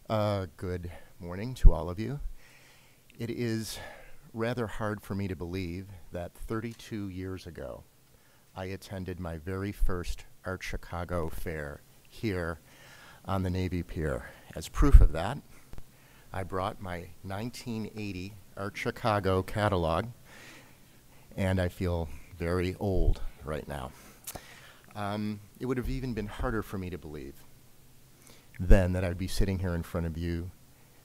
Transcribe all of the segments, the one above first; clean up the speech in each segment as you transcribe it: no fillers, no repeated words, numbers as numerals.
Good morning to all of you. It is rather hard for me to believe that 32 years ago, I attended my very first Art Chicago fair here on the Navy Pier. As proof of that, I brought my 1980 Art Chicago catalog, and I feel very old right now. It would have even been harder for me to believe then that I'd be sitting here in front of you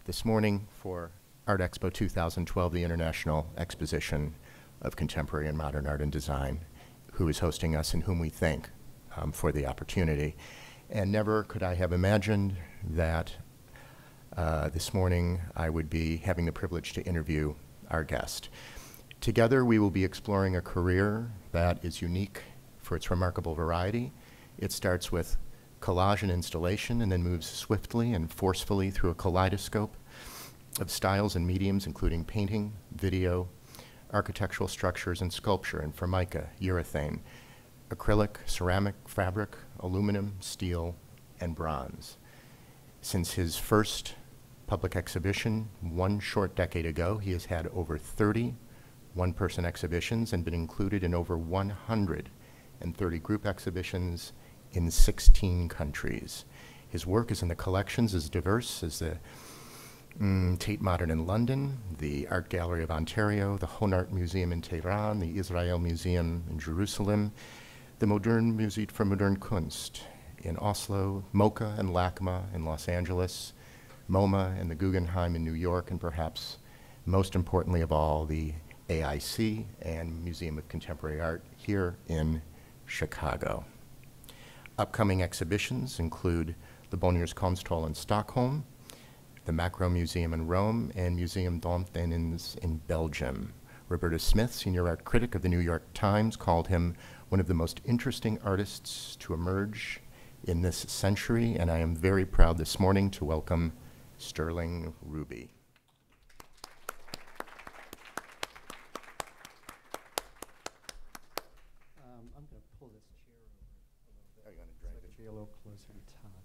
this morning for Art Expo 2012, the International Exposition of Contemporary and Modern Art and Design, who is hosting us and whom we thank for the opportunity. And never could I have imagined that this morning I would be having the privilege to interview our guest. Together we will be exploring a career that is unique for its remarkable variety. It starts with collage and installation and then moves swiftly and forcefully through a kaleidoscope of styles and mediums, including painting, video, architectural structures, and sculpture in formica, urethane, acrylic, ceramic, fabric, aluminum, steel, and bronze. Since his first public exhibition one short decade ago, he has had over 30 one-person exhibitions and been included in over 130 group exhibitions in 16 countries. His work is in the collections as diverse as the Tate Modern in London, the Art Gallery of Ontario, the Honart Museum in Tehran, the Israel Museum in Jerusalem, the Modern Musée für Moderne Kunst in Oslo, MoCA and LACMA in Los Angeles, MoMA and the Guggenheim in New York, and perhaps most importantly of all, the AIC and Museum of Contemporary Art here in Chicago. Upcoming exhibitions include the Bonniers Konsthall in Stockholm, the Macro Museum in Rome, and Museum d'Anthens in Belgium. Roberta Smith, senior art critic of the New York Times, called him one of the most interesting artists to emerge in this century, and I am very proud this morning to welcome Sterling Ruby. I'm going to pull this chair over a little bit. Are you going to drag so I the can be a little closer to Todd.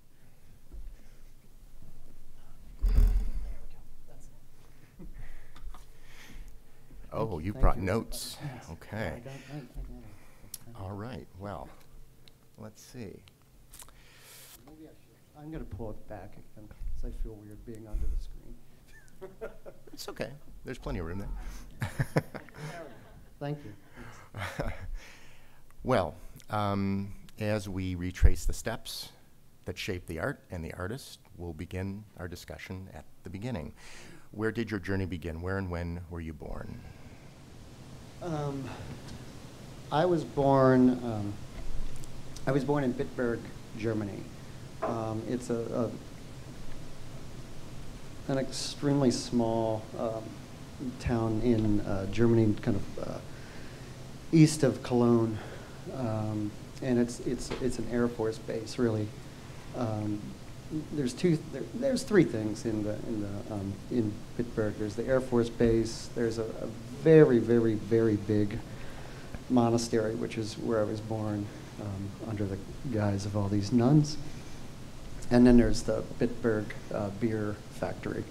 Oh, you Thank brought you. notes. Yes. Okay. I got it. All right. Well, let's see. Maybe I should. I'm going to pull it back again because I feel weird being under the screen. It's okay. There's plenty of room there. Thank you. Well, as we retrace the steps that shape the art and the artist, we'll begin our discussion at the beginning. Where did your journey begin? Where and when were you born? I was born in Bitburg, Germany. It's an extremely small town in Germany, kind of east of Cologne, and it's an Air Force base, really. There's three things in Bitburg. There's the Air Force base. There's a very, very, very big monastery, which is where I was born, under the guise of all these nuns. And then there's the Bitburg beer factory.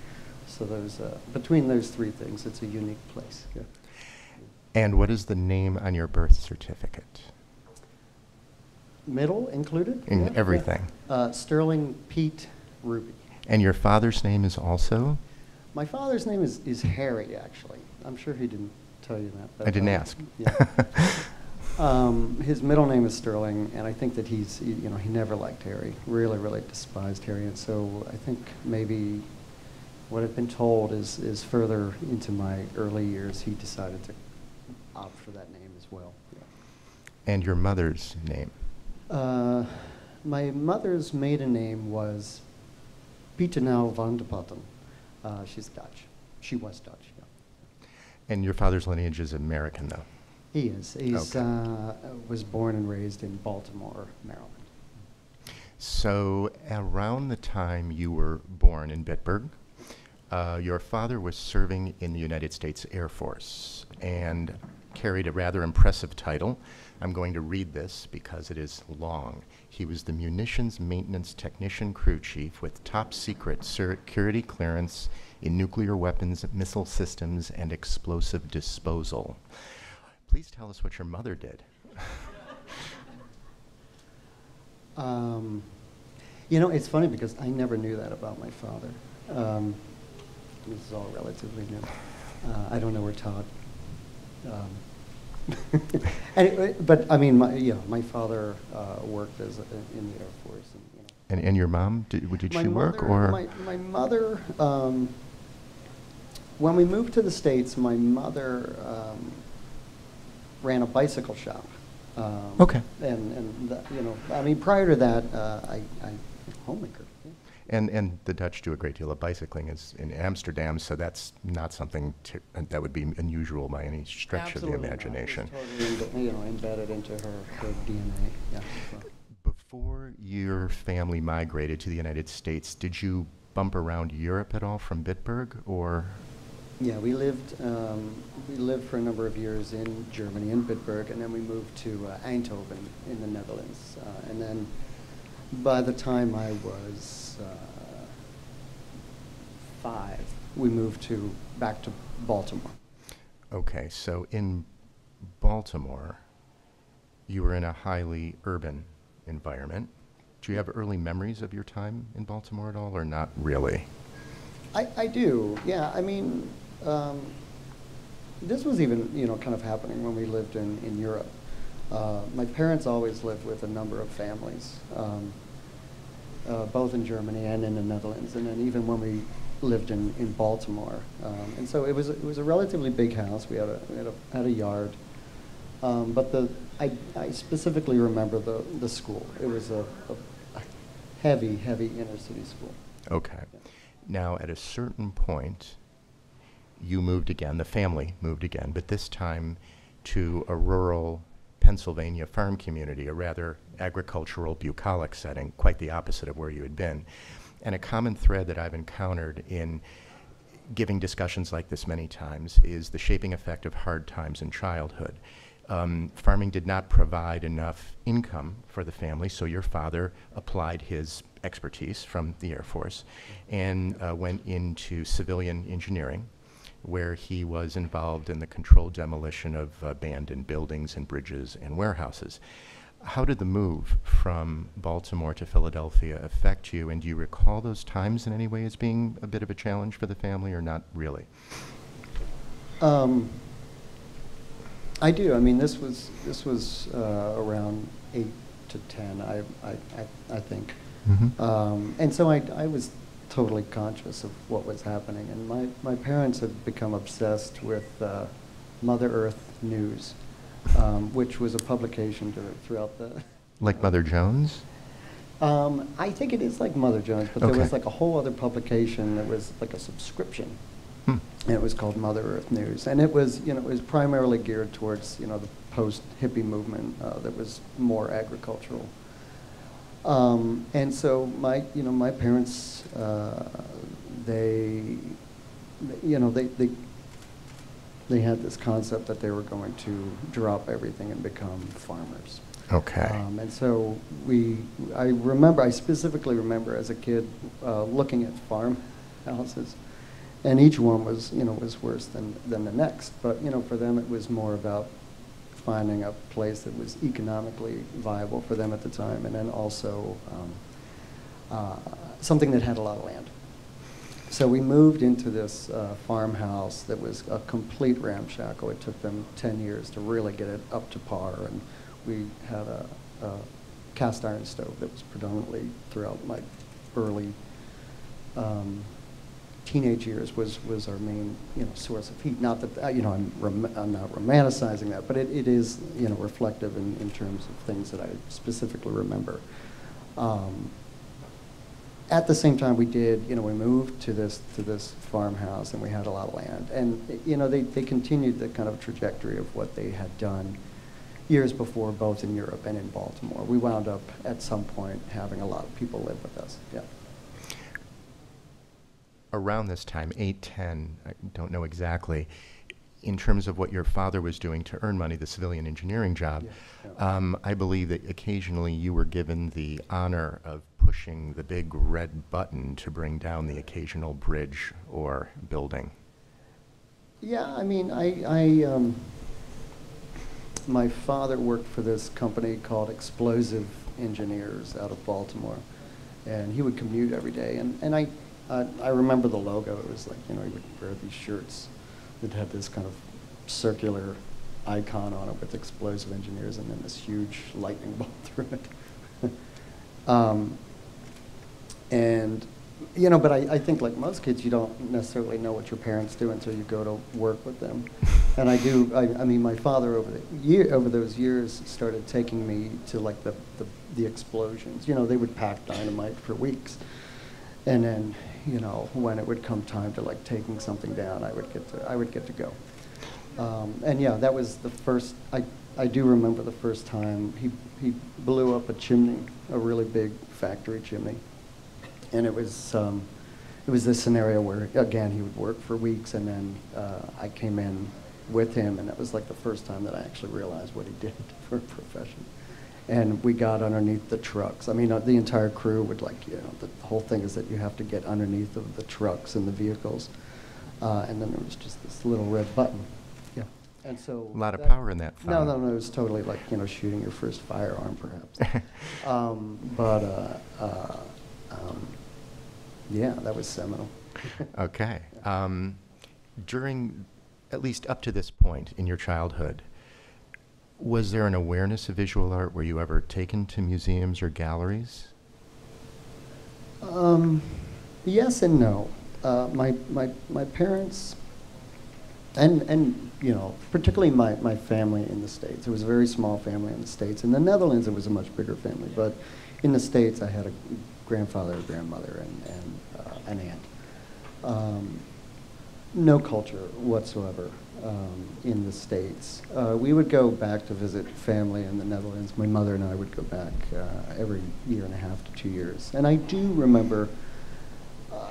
So between those three things, it's a unique place. Yeah. And what is the name on your birth certificate? Middle included? In Yeah, everything. Yeah. Sterling Pete Ruby. And your father's name is also? My father's name is Harry, actually. I'm sure he didn't tell you that. But, I didn't ask. Yeah. His middle name is Sterling, and I think that he never liked Harry. Really, really despised Harry. And so I think maybe what I've been told is further into my early years, he decided to opt for that name as well. Yeah. And your mother's name? My mother's maiden name was Pietenau van de Putten. She's Dutch. She was Dutch, yeah. And your father's lineage is American, though? He is. He's Okay. Was born and raised in Baltimore, Maryland. So around the time you were born in Bitburg, your father was serving in the United States Air Force. And carried a rather impressive title. I'm going to read this because it is long. He was the Munitions Maintenance Technician Crew Chief with top secret security clearance in nuclear weapons, missile systems, and explosive disposal. Please tell us what your mother did. You know, it's funny because I never knew that about my father. This is all relatively new. I don't know where Todd. Anyway, but I mean, my father worked as in the Air Force. And your mom, did she work or? My mother, when we moved to the States, my mother ran a bicycle shop. Okay. And you know, I mean, prior to that, I homemaker. Yeah. And the Dutch do a great deal of bicycling in Amsterdam, so that's not something that would be unusual by any stretch Absolutely of the imagination. Not. It was totally, embedded into her DNA. Yeah. Before your family migrated to the United States, did you bump around Europe at all from Bitburg, or? Yeah, we lived for a number of years in Germany, in Bitburg, and then we moved to Eindhoven in the Netherlands. And then by the time I was 5, we moved back to Baltimore. Okay, so in Baltimore, you were in a highly urban environment. Do you have early memories of your time in Baltimore at all, or not really? I do, yeah. I mean, this was even, kind of happening when we lived in Europe. My parents always lived with a number of families, both in Germany and in the Netherlands, and then even when we lived in Baltimore. And so it was a relatively big house. We had a yard, but I specifically remember the school. It was a heavy inner city school. Okay. Yeah. Now, at a certain point, you moved again, the family moved again, but this time to a rural Pennsylvania farm community, a rather agricultural, bucolic setting, quite the opposite of where you had been. And a common thread that I've encountered in giving discussions like this many times is the shaping effect of hard times in childhood. Farming did not provide enough income for the family, so your father applied his expertise from the Air Force and went into civilian engineering, where he was involved in the controlled demolition of abandoned buildings and bridges and warehouses. How did the move from Baltimore to Philadelphia affect you, and do you recall those times in any way as being a bit of a challenge for the family, or not really? I do. I mean, this was around 8 to 10, I think. Mm-hmm. And so I was totally conscious of what was happening. And my parents had become obsessed with Mother Earth News, which was a publication throughout the... Like Mother Jones? I think it is like Mother Jones, but Okay. there was like a whole other publication that was like a subscription. And it was called Mother Earth News. And it was, it was primarily geared towards, the post-hippie movement that was more agricultural. And so my parents, they had this concept that they were going to drop everything and become farmers. Okay. And so I specifically remember as a kid looking at farmhouses, and each one was worse than the next. But for them it was more about finding a place that was economically viable for them at the time, and then also something that had a lot of land. So we moved into this farmhouse that was a complete ramshackle. It took them 10 years to really get it up to par, and we had a cast iron stove that was predominantly throughout my early teenage years was our main source of heat. Not that I'm not romanticizing that, but it is reflective in terms of things that I specifically remember. At the same time, we moved to this farmhouse, and we had a lot of land, and they continued the kind of trajectory of what they had done years before, both in Europe and in Baltimore. We wound up at some point having a lot of people live with us. Yeah. Around this time, 8, 10, I don't know exactly, in terms of what your father was doing to earn money, the civilian engineering job, I believe that occasionally you were given the honor of pushing the big red button to bring down the occasional bridge or building. Yeah, I mean, my father worked for this company called Explosive Engineers out of Baltimore, and he would commute every day. And I remember the logo. It was like, you know, he would wear these shirts that had this kind of circular icon on it with Explosive Engineers, and then this huge lightning bolt through it. And you know, but I think like most kids, you don't necessarily know what your parents do until you go to work with them. And I do. I mean, my father over those years started taking me to like the explosions. You know, they would pack dynamite for weeks, and then, you know, when it would come time to like taking something down, I would get to go. And yeah, that was the first. I do remember the first time he blew up a chimney, a really big factory chimney. And it was this scenario where, again, he would work for weeks, and then I came in with him, and that was like the first time that I actually realized what he did for a profession. And we got underneath the trucks. I mean, the entire crew would, like, you know, the whole thing is that you have to get underneath of the trucks and the vehicles. And then there was just this little red button. Yeah. And so a lot of power in that phone. No, it was totally like, you know, shooting your first firearm, perhaps. Yeah, that was seminal. Okay. During, at least up to this point in your childhood, was there an awareness of visual art? Were you ever taken to museums or galleries? Yes and no. My parents, and you know, particularly my family in the States. It was a very small family in the States. In the Netherlands, it was a much bigger family, but in the States, I had a grandfather, a grandmother, and an aunt. No culture whatsoever in the States. We would go back to visit family in the Netherlands. My mother and I would go back every year and a half to 2 years. And I do remember,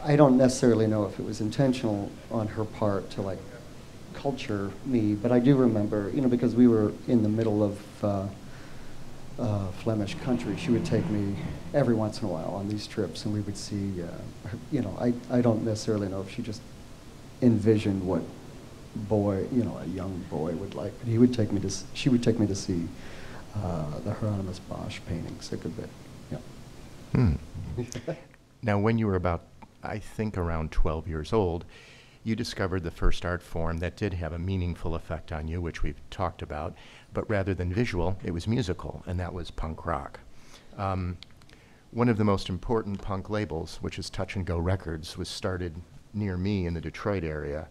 I don't necessarily know if it was intentional on her part to like culture me, but I do remember, you know, because we were in the middle of Flemish country, she would take me every once in a while on these trips, and we would see, you know, I don't necessarily know if she just envisioned what boy, you know, a young boy would like, but she would take me to see the Hieronymus Bosch paintings a good bit. Yeah. Now, when you were about, I think, around 12 years old, you discovered the first art form that did have a meaningful effect on you, which we've talked about, but rather than visual, it was musical, and that was punk rock. One of the most important punk labels, which is Touch and Go Records, was started near me in the Detroit area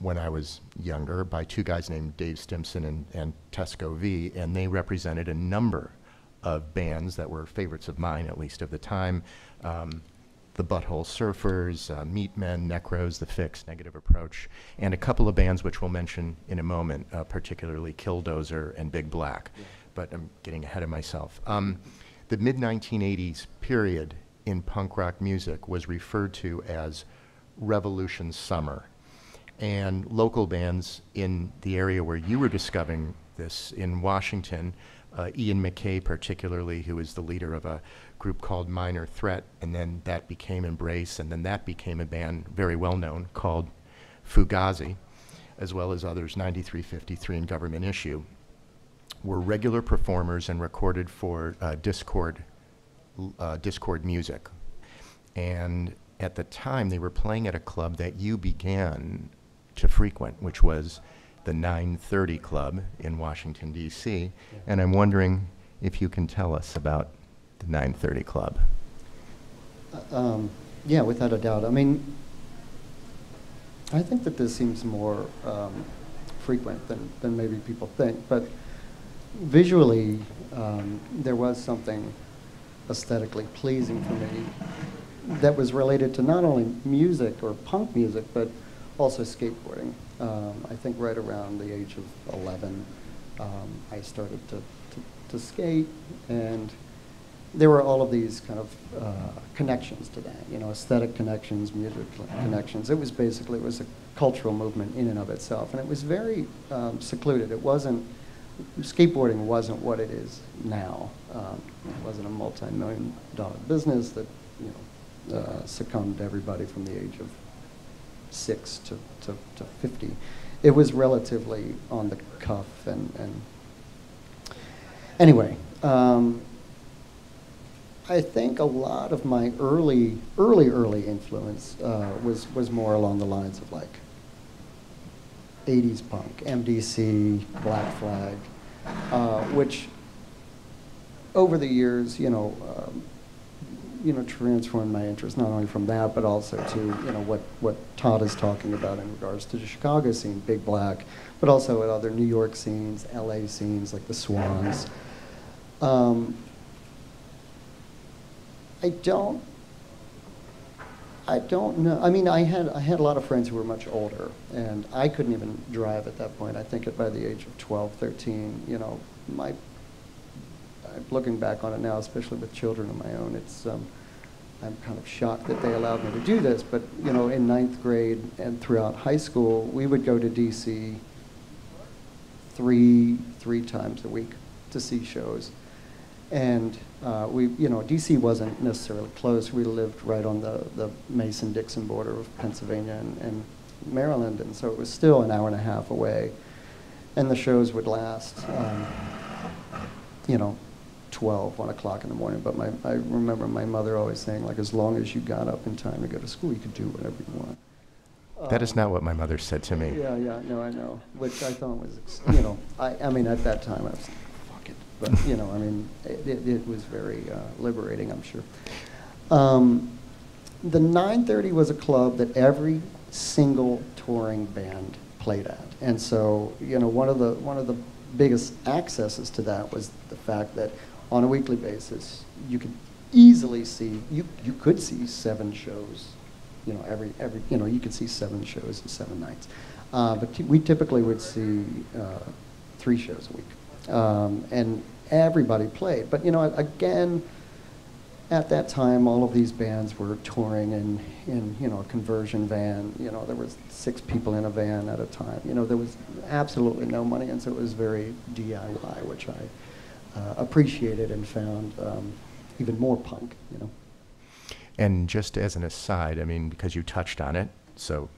when I was younger by two guys named Dave Stimson and Tesco V, and they represented a number of bands that were favorites of mine, at least of the time. The Butthole Surfers, Meatmen, Necros, The Fix, Negative Approach, and a couple of bands which we'll mention in a moment, particularly Killdozer and Big Black. Yeah. But I'm getting ahead of myself. The mid-1980s period in punk rock music was referred to as Revolution Summer. And local bands in the area where you were discovering this in Washington, Ian MacKaye particularly, who is the leader of a group called Minor Threat, and then that became Embrace, and then that became a band very well known called Fugazi, as well as others, 9353 and Government Issue, were regular performers and recorded for Discord Music. And at the time, they were playing at a club that you began to frequent, which was the 930 Club in Washington, D.C. Yeah. And I'm wondering if you can tell us about the 930 Club. Yeah, without a doubt. I mean, I think that this seems more frequent than maybe people think, but visually, there was something aesthetically pleasing for me that was related to not only music or punk music, but also skateboarding. I think right around the age of 11, I started to skate, and there were all of these kind of connections to that, you know, aesthetic connections, music connections. It was basically, it was a cultural movement in and of itself. And it was very secluded. It wasn't, skateboarding wasn't what it is now. It wasn't a multi-million-dollar business that, succumbed everybody from the age of 6 to 50. It was relatively on the cuff, and anyway, I think a lot of my early influence was more along the lines of like 80s punk, MDC, Black Flag, which over the years, transformed my interest not only from that, but also to what Todd is talking about in regards to the Chicago scene, Big Black, but also at other New York scenes, LA scenes like the Swans. I don't know. I mean, I had a lot of friends who were much older, and I couldn't even drive at that point. I think by the age of 12, 13, looking back on it now, especially with children of my own, it's I'm kind of shocked that they allowed me to do this. But in ninth grade and throughout high school, we would go to DC three times a week to see shows. And DC wasn't necessarily close. We lived right on the Mason-Dixon border of Pennsylvania and Maryland, and so it was still an hour and a half away. And the shows would last, 12, 1 o'clock in the morning. But I remember my mother always saying, like, as long as you got up in time to go to school, you could do whatever you want. That is not what my mother said to me. Yeah, no, I know. Which I thought was, I mean, at that time, I was like, fuck it. But, I mean, it was very liberating, I'm sure. The 930 was a club that every single touring band played at. And so, one of the biggest accesses to that was the fact that on a weekly basis, you could easily see, you could see 7 shows. Every you could see 7 shows in 7 nights. But we typically would see 3 shows a week. And everybody played. But, again, at that time, all of these bands were touring in a conversion van. There was 6 people in a van at a time. There was absolutely no money, and so it was very DIY, which I appreciated and found even more punk, And just as an aside, I mean, because you touched on it, so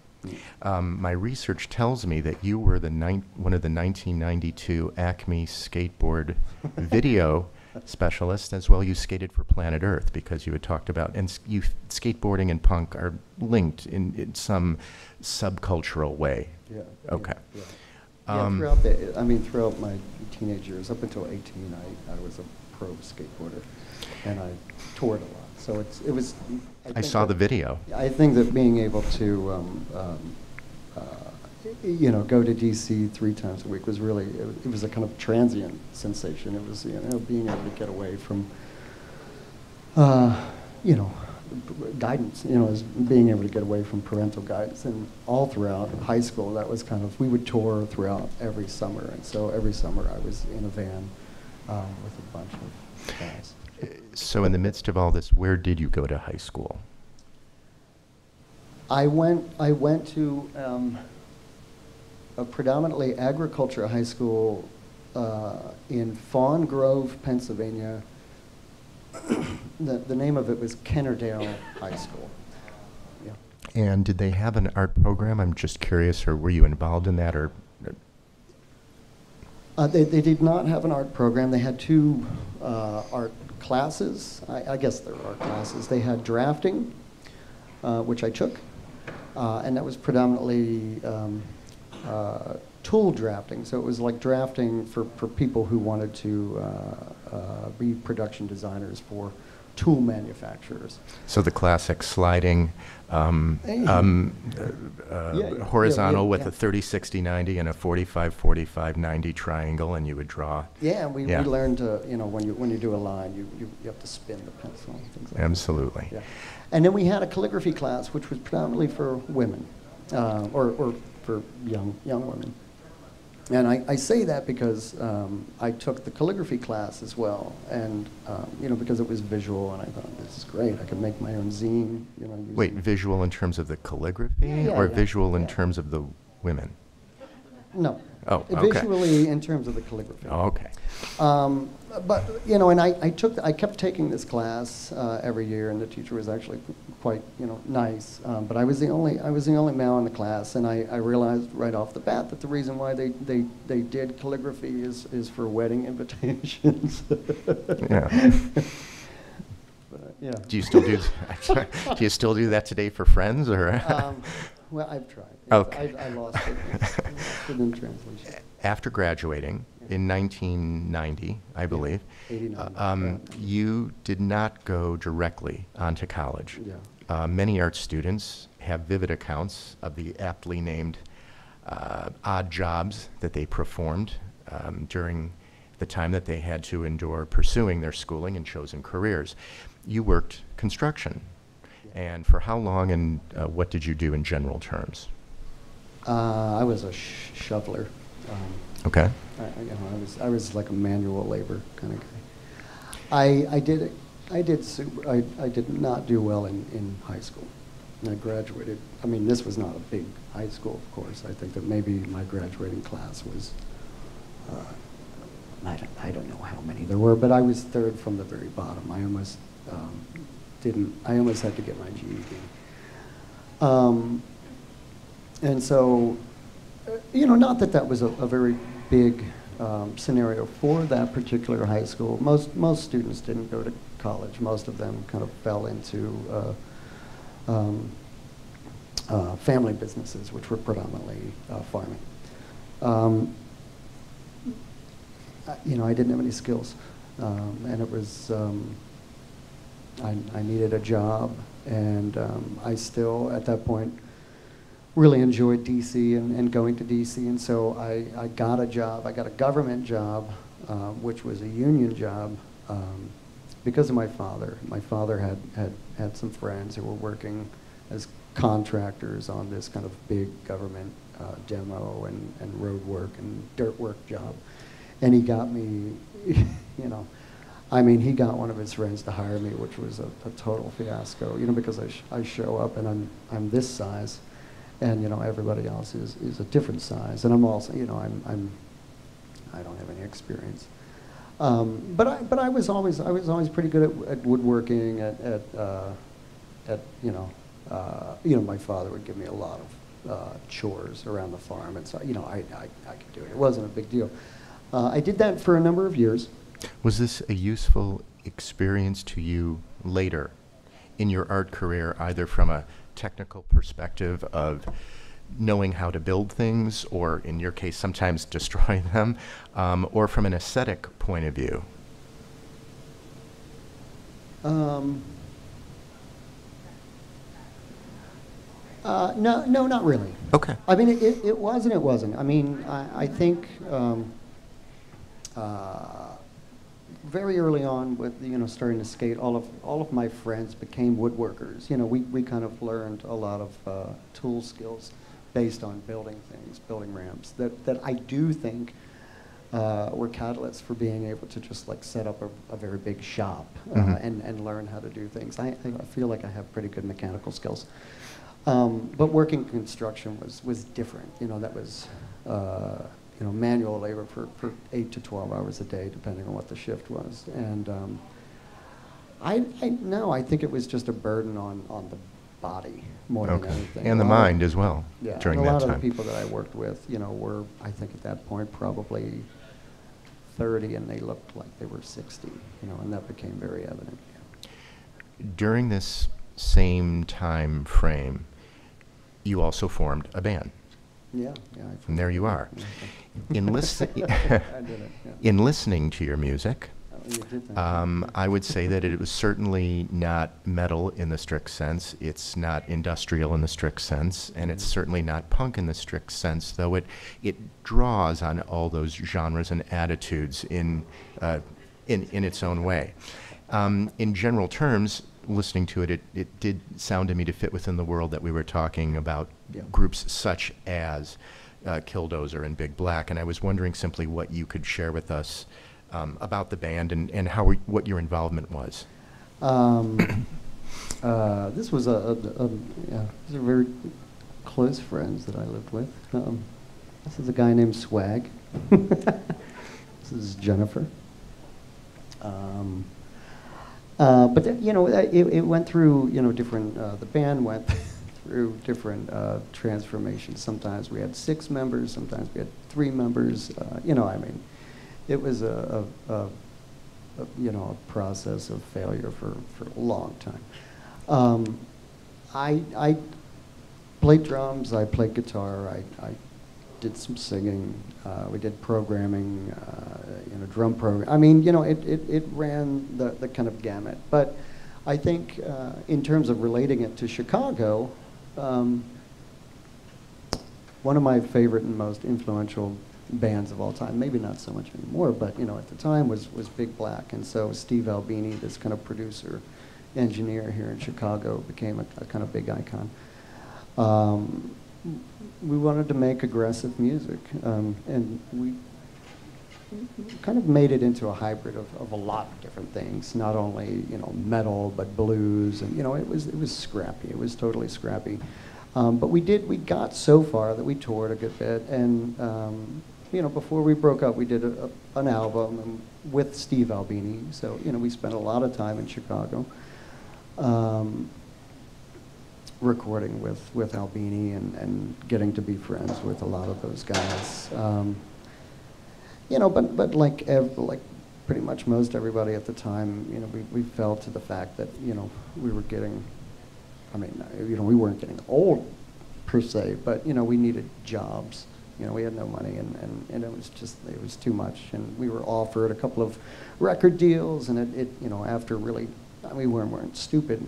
my research tells me that you were one of the 1992 Acme skateboard video specialists, as well. You skated for Planet Earth, because you had talked about, and skateboarding and punk are linked in some subcultural way. Yeah. Okay. Yeah. Throughout my teenage years, up until 18, I was a pro skateboarder, and I toured a lot. So it was. I saw the video. I think that being able to, go to DC 3 times a week was really. It was a kind of transient sensation. It was, being able to get away from, guidance. Being able to get away from parental guidance, and all throughout high school, that was kind of. We would tour throughout every summer, and so every summer I was in a van with a bunch of guys. So in the midst of all this, where did you go to high school? I went to a predominantly agriculture high school in Fawn Grove, Pennsylvania. The name of it was Kennerdale High School. Yeah. And did they have an art program? I'm just curious, or were you involved in that, or? They did not have an art program. They had 2 art classes. I guess there were art classes. They had drafting, which I took, and that was predominantly tool drafting. So it was like drafting for people who wanted to be production designers for tool manufacturers. So the classic sliding horizontal with a 30-60-90 and a 45-45-90 triangle, and you would draw. Yeah, we learned to, when you do a line, you have to spin the pencil and things like Absolutely. that. Yeah. And then we had a calligraphy class, which was predominantly for women, or for young women. And I say that because I took the calligraphy class as well, and you know, because it was visual, and I thought, this is great. I could make my own zine. You know, Wait, using visual in terms of the calligraphy, Yeah, or yeah, visual in yeah. terms of the women? No. Oh, okay. Visually in terms of the calligraphy. Oh, okay. But you know, and I kept taking this class every year, and the teacher was actually quite, you know, nice. But I was the only male in the class, and I realized right off the bat that the reason why they did calligraphy is for wedding invitations. Yeah. But, yeah. Do you still do? Do you still do that today for friends, or? Well, I've tried. Okay. I lost it. Lost it in translation. After graduating in 1990, I believe, 89. you did not go directly onto college. Yeah. Many art students have vivid accounts of the aptly named odd jobs that they performed during the time that they had to endure pursuing their schooling and chosen careers. You worked construction. And for how long, and what did you do in general terms? I was a shoveler. Okay. You know, I was like a manual labor kind of guy. I did not do well in high school. And I graduated. I mean, this was not a big high school, of course. I think that maybe my graduating class was, I don't know how many there were, but I was third from the very bottom. I almost I almost had to get my GED. And so, you know, not that that was a very big scenario for that particular high school. Most students didn't go to college. Most of them kind of fell into family businesses, which were predominantly farming. You know, I didn't have any skills, and it was. I needed a job, and I still, at that point, really enjoyed DC and going to DC, and so I got a job. I got a government job, which was a union job, because of my father. My father had some friends who were working as contractors on this kind of big government demo and road work and dirt work job, and he got me, you know. I mean, he got one of his friends to hire me, which was a total fiasco, you know, because I show up and I'm this size, and you know everybody else is a different size, and I'm also, you know, I don't have any experience, but I was always pretty good at woodworking, at you know, my father would give me a lot of chores around the farm, and so you know I could do it. It wasn't a big deal. I did that for a number of years. Was this a useful experience to you later in your art career, either from a technical perspective of knowing how to build things, or in your case, sometimes destroy them, or from an aesthetic point of view? No, not really. Okay. I mean, it was and it wasn't. I mean, I think very early on, with, you know, starting to skate, all of my friends became woodworkers. You know, we kind of learned a lot of tool skills based on building things, building ramps, that I do think were catalysts for being able to just like set up a very big shop and learn how to do things. I feel like I have pretty good mechanical skills. But working construction was different. You know, that was you know, manual labor for 8 to 12 hours a day, depending on what the shift was. And I think it was just a burden on the body more than anything. And the mind as well. Yeah, during and that a lot time. of the people that I worked with, you know, were, I think at that point, probably 30, and they looked like they were 60. You know, and that became very evident. During this same time frame, you also formed a band. Yeah. And there you are. In, I did it, yeah. in listening to your music, You did that. I would say that it was certainly not metal in the strict sense. It's not industrial in the strict sense, and it's certainly not punk in the strict sense, though it draws on all those genres and attitudes in its own way. In general terms, listening to it, it did sound to me to fit within the world that we were talking about, Yeah. groups such as Killdozer and Big Black, and I was wondering simply what you could share with us about the band and how what your involvement was. This was these are very close friends that I lived with. This is a guy named Swag. This is Jennifer. But then, it went through different. The band went through different transformations. Sometimes we had 6 members. Sometimes we had 3 members. It was a process of failure for a long time. I played drums. I played guitar. I did some singing. We did programming. Drum program. It ran the kind of gamut. But I think in terms of relating it to Chicago, one of my favorite and most influential bands of all time, maybe not so much anymore, but at the time was Big Black. And so Steve Albini, this kind of producer, engineer here in Chicago, became a kind of big icon. We wanted to make aggressive music, and we kind of made it into a hybrid of a lot of different things, not only metal, but blues, and it was scrappy. It was totally scrappy. But we got so far that we toured a good bit, and before we broke up, we did an album with Steve Albini. So we spent a lot of time in Chicago, recording with Albini and getting to be friends with a lot of those guys. But like pretty much most everybody at the time, we fell to the fact that we were getting. We weren't getting old per se, but we needed jobs. We had no money, and it was too much. And we were offered a couple of record deals, and it after really, we weren't stupid,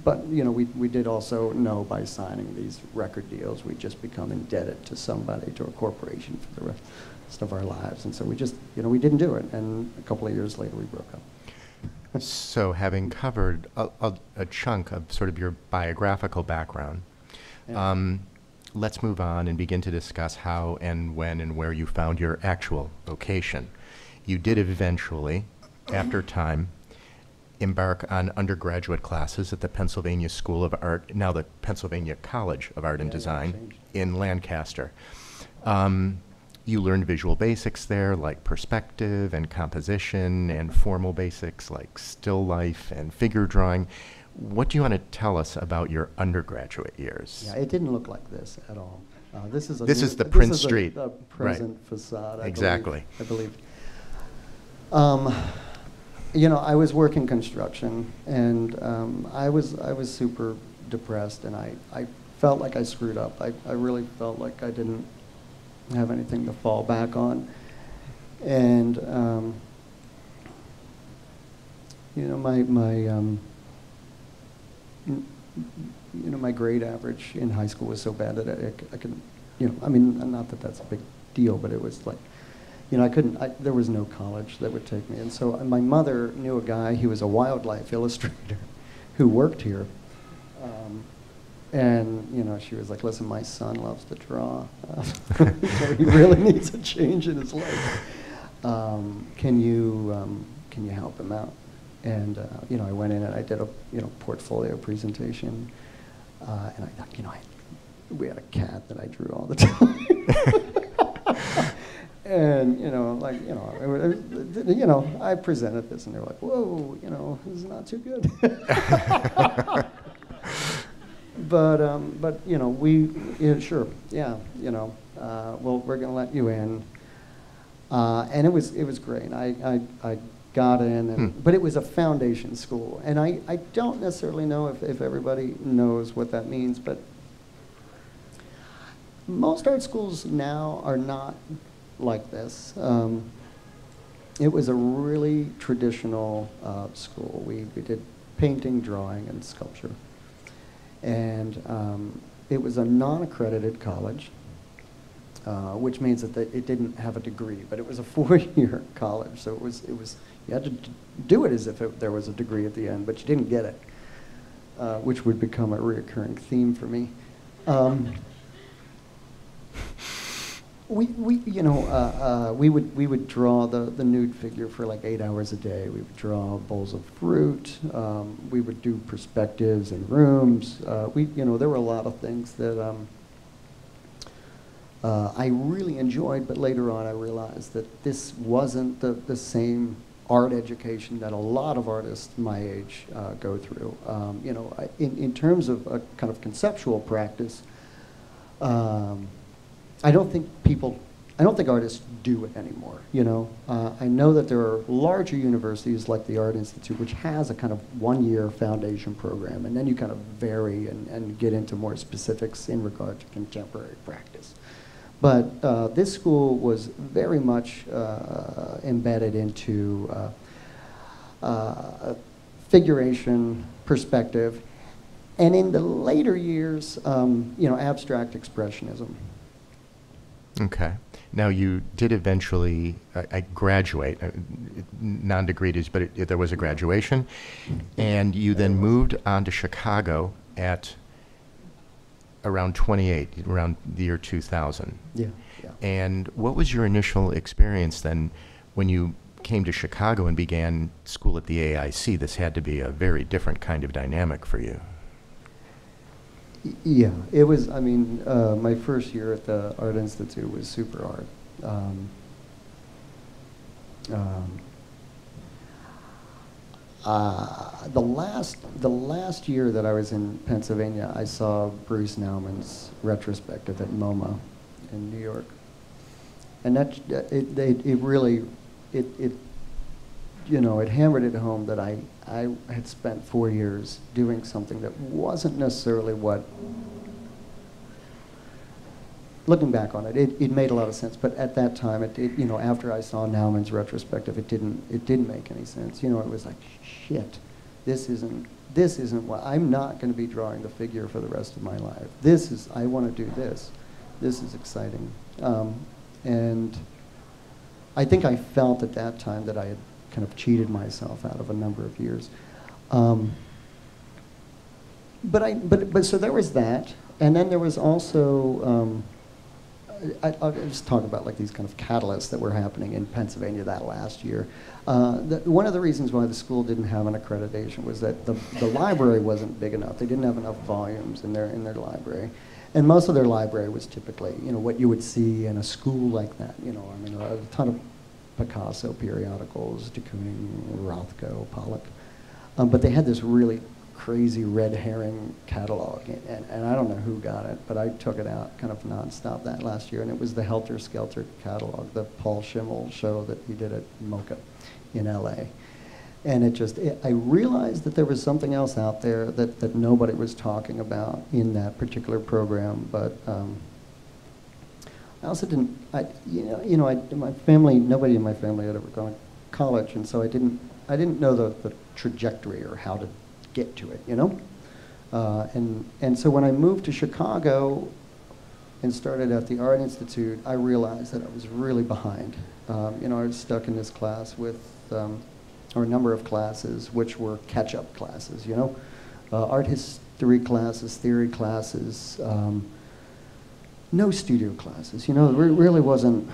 but we did also know by signing these record deals we'd just become indebted to somebody, to a corporation, for the rest of our lives. And so we just we didn't do it. And a couple of years later we broke up. So having covered a chunk of sort of your biographical background, yeah. Let's move on and begin to discuss how and when and where you found your actual vocation. You did eventually, after time, embark on undergraduate classes at the Pennsylvania School of Art, now the Pennsylvania College of Art and Design, in Lancaster. You learned visual basics there, like perspective and composition, and formal basics like still life and figure drawing. What do you want to tell us about your undergraduate years? Yeah, it didn't look like this at all. This is the Prince Street. The present facade. Exactly. I believe. I was working construction, and I was super depressed, and I felt like I screwed up. I really felt like I didn't have anything to fall back on, and my grade average in high school was so bad that I could, not that that's a big deal, but it was like, there was no college that would take me. And so my mother knew a guy, he was a wildlife illustrator who worked here. And, she was like, listen, my son loves to draw. So he really needs a change in his life. Can you help him out? And, I went in and I did a, portfolio presentation. And I thought, we had a cat that I drew all the time. And, I presented this and they were like, whoa, this is not too good. But sure, yeah, well, we're going to let you in. And it was great. I got in, and, but it was a foundation school. And I don't necessarily know if everybody knows what that means, but most art schools now are not like this. It was a really traditional school. We did painting, drawing, and sculpture. And it was a non-accredited college, which means that it didn't have a degree, but it was a 4-year college. So it was you had to do it as if there was a degree at the end, but you didn't get it, which would become a reoccurring theme for me. We would draw the nude figure for like 8 hours a day. We would draw bowls of fruit. We would do perspectives in rooms. There were a lot of things that I really enjoyed, but later on I realized that this wasn't the same art education that a lot of artists my age go through. In terms of a kind of conceptual practice, I don't think artists do it anymore, I know that there are larger universities like the Art Institute, which has a kind of 1-year foundation program, and then you kind of vary and get into more specifics in regard to contemporary practice. But this school was very much embedded into figuration, perspective, and in the later years, abstract expressionism. Okay. Now, you did eventually graduate, non-degreed, but there was a graduation, and you then moved on to Chicago at around 28, around the year 2000. Yeah. And what was your initial experience then when you came to Chicago and began school at the AIC? This had to be a very different kind of dynamic for you. Yeah, it was, my first year at the Art Institute was super hard. The last year that I was in Pennsylvania, I saw Bruce Naumann's retrospective at MoMA in New York, and it really hammered it home that I had spent 4 years doing something that wasn't necessarily what. Looking back on it, it made a lot of sense, but at that time, after I saw Naumann's retrospective, it didn't make any sense. It was like, shit, this isn't what, I'm not going to be drawing the figure for the rest of my life. I want to do this. This is exciting. And I think I felt at that time that I had kind of cheated myself out of a number of years. But so there was that, and then there was also, I'll just talk about like these kind of catalysts that were happening in Pennsylvania that last year. One of the reasons why the school didn't have an accreditation was that the library wasn't big enough. They didn't have enough volumes in their library. And most of their library was typically, what you would see in a school like that. A ton of Picasso periodicals, de Kooning, Rothko, Pollock. But they had this really crazy red herring catalog, and I don't know who got it, but I took it out kind of nonstop that last year, and it was the Helter Skelter catalog, the Paul Schimmel show that he did at MoCA in LA. And I realized that there was something else out there that nobody was talking about in that particular program, but I also didn't, my family, nobody in my family had ever gone to college, and so I didn't know the trajectory or how to get to it, and so when I moved to Chicago and started at the Art Institute, I realized that I was really behind. I was stuck in this class with, or a number of classes, which were catch-up classes, art history classes, theory classes, no studio classes. There really wasn't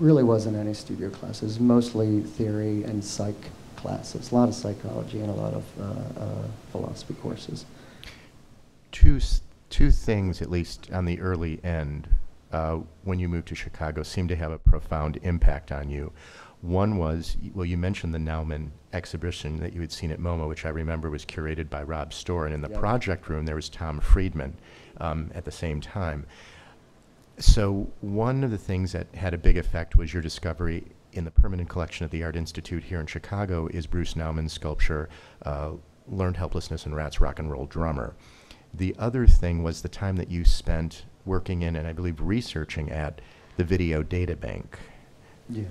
any studio classes, mostly theory and psych classes, a lot of psychology and a lot of philosophy courses. Two things, at least on the early end, when you moved to Chicago, seemed to have a profound impact on you. One was, well, you mentioned the Naumann exhibition that you had seen at MoMA, which I remember was curated by Rob Storr, and in the project room there was Tom Friedman at the same time. So one of the things that had a big effect was your discovery in the permanent collection at the Art Institute here in Chicago is Bruce Naumann's sculpture, Learned Helplessness and Rat's Rock and Roll Drummer. The other thing was the time that you spent working in, and I believe researching at, the video data bank. Yeah.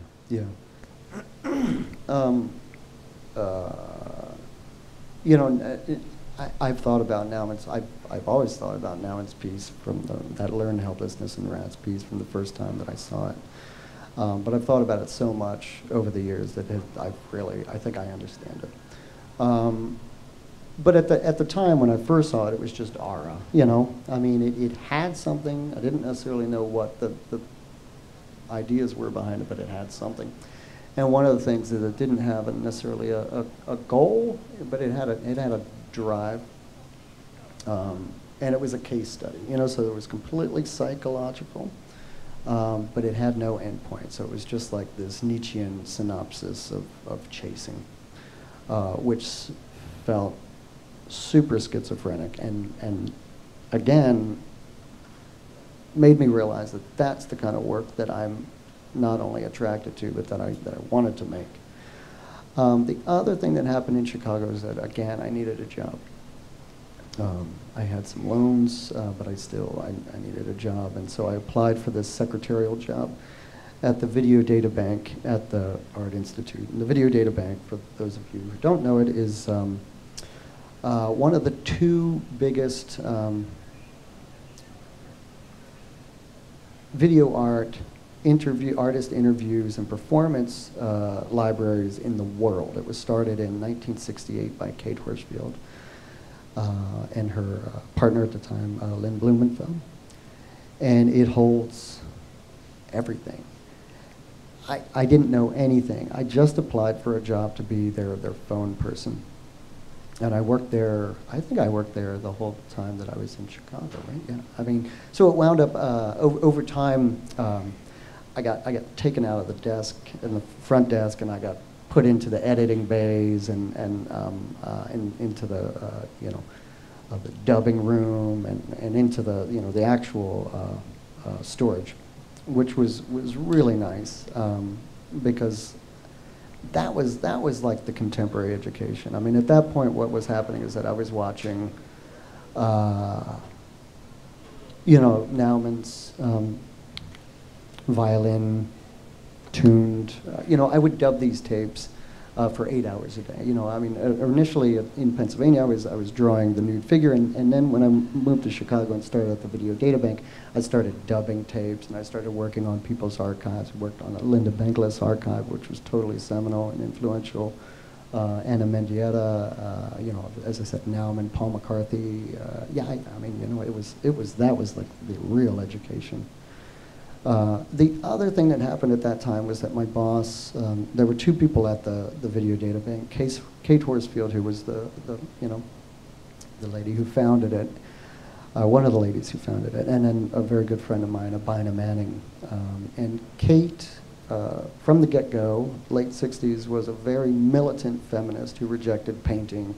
I've thought about Naumann's, I've always thought about Naumann's piece from that Learned Helplessness and Rats piece from the first time that I saw it. But I've thought about it so much over the years that I think I understand it. But at the time when I first saw it, it was just aura, It had something. I didn't necessarily know what the ideas were behind it, but it had something. And one of the things is it didn't have necessarily a goal, but it had a drive. And it was a case study, so it was completely psychological, but it had no endpoint. So it was just like this Nietzschean synopsis of chasing, which felt super schizophrenic, and again, made me realize that that's the kind of work that I'm not only attracted to, but that I wanted to make. The other thing that happened in Chicago is that, again, I needed a job. I had some loans, but I needed a job, and so I applied for this secretarial job at the Video Data Bank at the Art Institute. And the Video Data Bank, for those of you who don't know it, is one of the two biggest video art artist interviews and performance libraries in the world. It was started in 1968 by Kate Horsfield and her partner at the time, Lynn Blumenfeld. And it holds everything. I didn't know anything. I just applied for a job to be their phone person. And I worked there, I think I worked there the whole time that I was in Chicago, right? Yeah. I mean, so it wound up, over time, I got taken out of the desk, in the front desk, and I got put into the editing bays and into the, the dubbing room and into the, the actual storage, which was really nice, because that was like the contemporary education. I mean, at that point, what was happening is that I was watching, Naumann's violin tuned. I would dub these tapes for 8 hours a day. I mean, initially in Pennsylvania, I was drawing the nude figure, and then when I moved to Chicago and started at the Video Data Bank, I started dubbing tapes, and I started working on people's archives. I worked on a Linda Bankless archive, which was totally seminal and influential. Anna Mendieta, as I said, Naumann, Paul McCarthy. That was like the real education. The other thing that happened at that time was that my boss, there were two people at the Video Data Bank, Kate Horsfield, who was the lady who founded it, one of the ladies who founded it, and then a very good friend of mine, Abina Manning. And Kate, from the get-go, late 60s, was a very militant feminist who rejected painting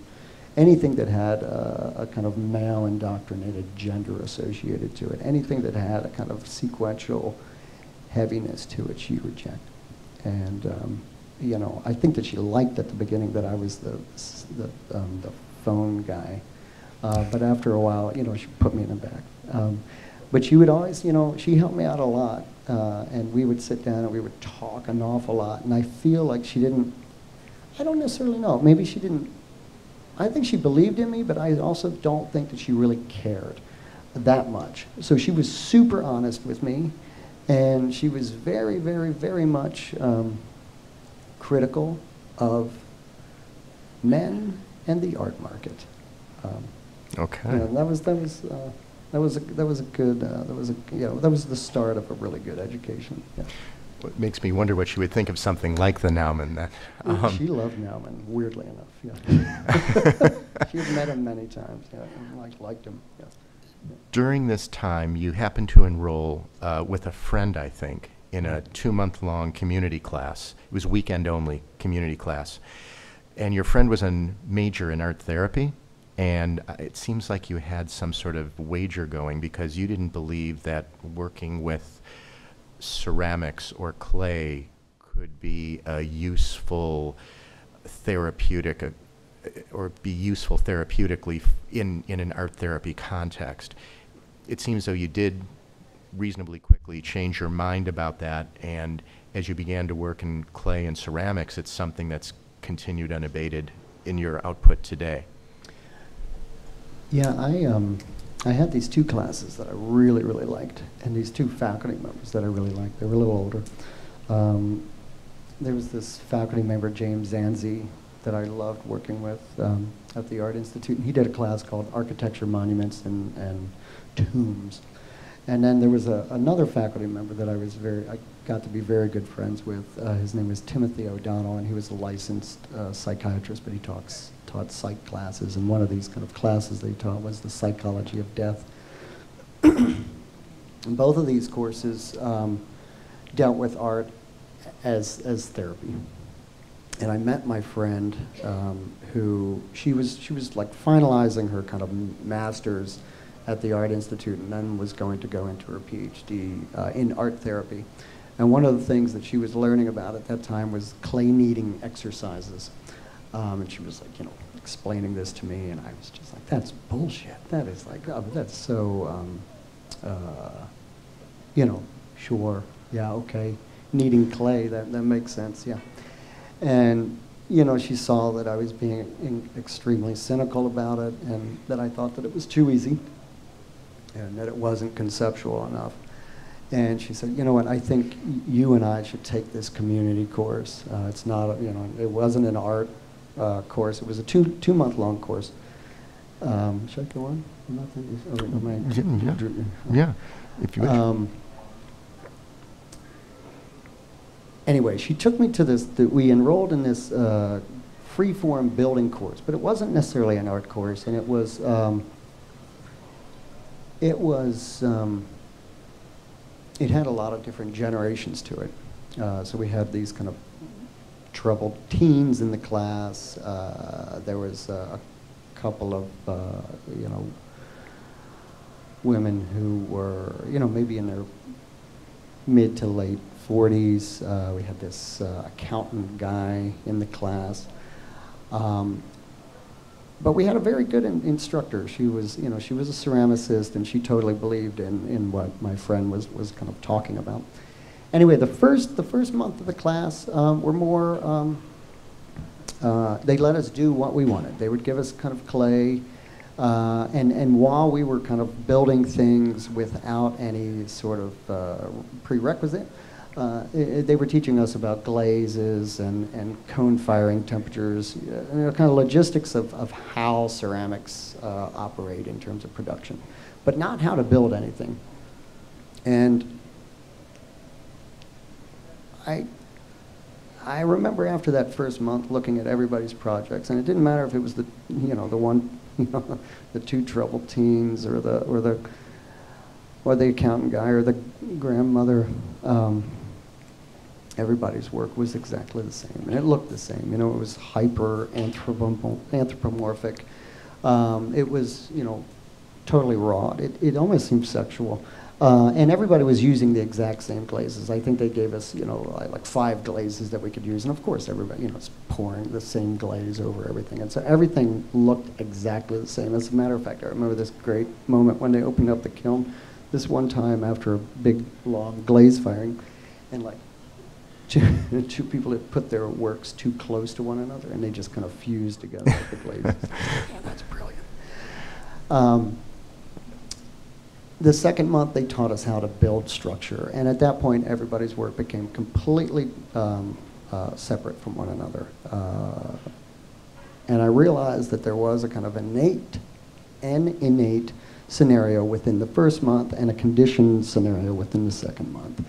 anything that had a kind of male-indoctrinated gender associated to it, anything that had a kind of sequential heaviness to it, she rejected. And I think that she liked at the beginning that I was the phone guy, but after a while, she put me in the back. But she would always, she helped me out a lot, and we would sit down and we would talk an awful lot. And I feel like she didn't. I don't necessarily know. Maybe she didn't. I think she believed in me, but I also don't think that she really cared that much. So she was super honest with me, and she was very, very, very much critical of men and the art market. Okay. That was the start of a really good education. Yeah. What makes me wonder what she would think of something like the Naumann. She loved Naumann, weirdly enough. Yeah. She had met him many times. Yeah, and liked him. Yeah. During this time, you happened to enroll with a friend, I think, in a 2-month-long community class. It was weekend-only community class. And your friend was a major in art therapy, and it seems like you had some sort of wager going because you didn't believe that working with ceramics or clay could be a useful therapeutic or be useful therapeutically in an art therapy context. It seems though you did reasonably quickly change your mind about that, and as you began to work in clay and ceramics, it's something that's continued unabated in your output today. Yeah, I had these two classes that I really, really liked, and these two faculty members that I really liked. They were a little older. There was this faculty member, James Zanzi, that I loved working with at the Art Institute. And he did a class called Architecture, Monuments, and Tombs. And then there was another faculty member that I got to be very good friends with. His name was Timothy O'Donnell, and he was a licensed psychiatrist, but he taught psych classes. And one of these kind of classes that he taught was the psychology of death. And both of these courses dealt with art as therapy. And I met my friend who she was like finalizing her kind of master's at the Art Institute, and then was going to go into her PhD in art therapy. And one of the things that she was learning about at that time was clay kneading exercises. And she was like, explaining this to me, and I was just like, that's bullshit. That is like, oh, that's so, sure, yeah, okay. Kneading clay, that makes sense, yeah. And, she saw that I was being extremely cynical about it, and that I thought that it was too easy, and that it wasn't conceptual enough. And she said, you know what, I think you and I should take this community course. It's not, it wasn't an art course. It was a two-month-long course. Should I go on? Yeah, if you wish. Anyway, she took me to this, we enrolled in this free-form building course, but it wasn't necessarily an art course, and it had a lot of different generations to it. So we had these kind of troubled teens in the class. There was a couple of, women who were, maybe in their mid to late 40s. We had this accountant guy in the class. But we had a very good instructor. She was, she was a ceramicist, and she totally believed in what my friend was kind of talking about. Anyway, the first month of the class were more. They let us do what we wanted. They would give us kind of clay, and while we were kind of building things without any sort of prerequisite, they were teaching us about glazes and cone firing temperatures, kind of logistics of how ceramics operate in terms of production, but not how to build anything. And I remember after that first month looking at everybody's projects, and it didn't matter if it was the the two troubled teens or the accountant guy or the grandmother. Everybody's work was exactly the same, and it looked the same. It was hyper anthropomorphic. It was, totally raw. It almost seemed sexual. And everybody was using the exact same glazes. I think they gave us, like 5 glazes that we could use, and of course everybody, is pouring the same glaze over everything, and so everything looked exactly the same. As a matter of fact, I remember this great moment when they opened up the kiln. This one time after a big, long glaze firing, and like. Two people had put their works too close to one another, and they just kind of fused together with the glazes. Yeah, that's brilliant. The second month, they taught us how to build structure, and at that point, everybody's work became completely separate from one another. And I realized that there was a kind of innate scenario within the first month and a conditioned scenario within the second month.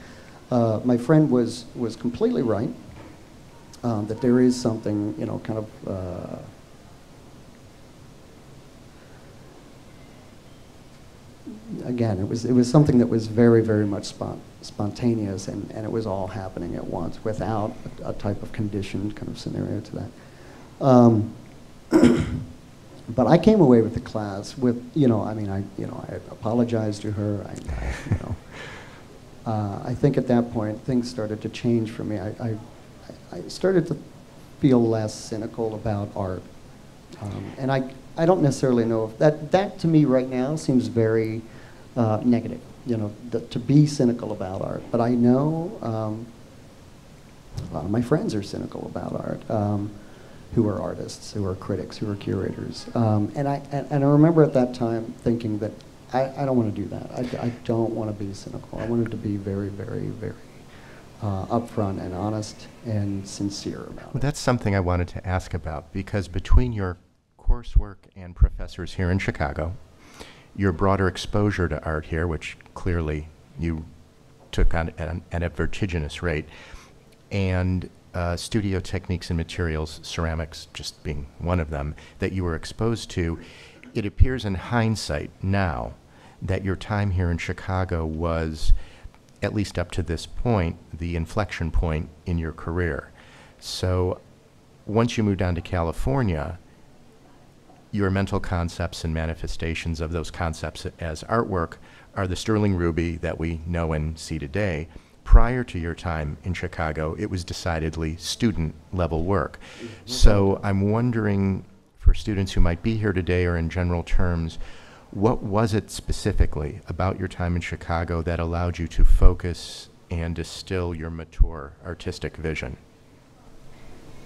My friend was completely right, that there is something, kind of, again, it was something that was very, very much spontaneous, and it was all happening at once without a type of conditioned kind of scenario to that. But I came away with the class with, I apologized to her, I think at that point, things started to change for me. I started to feel less cynical about art. And I don't necessarily know if that to me right now seems very negative, to be cynical about art. But I know a lot of my friends are cynical about art, who are artists, who are critics, who are curators. And I remember at that time thinking that I don't want to do that. I don't want to be cynical. I wanted to be very, very, very upfront and honest and sincere about it. Well, that's something I wanted to ask about, because between your coursework and professors here in Chicago your broader exposure to art here, which clearly you took on at a vertiginous rate, and studio techniques and materials, ceramics just being one of them, that you were exposed to, it appears in hindsight now that your time here in Chicago was, at least up to this point, the inflection point in your career. So once you moved down to California, your mental concepts and manifestations of those concepts as artwork are the sterling ruby that we know and see today. Prior to your time in Chicago, it was decidedly student-level work. So I'm wondering, for students who might be here today or in general terms, what was it specifically about your time in Chicago that allowed you to focus and distill your mature artistic vision?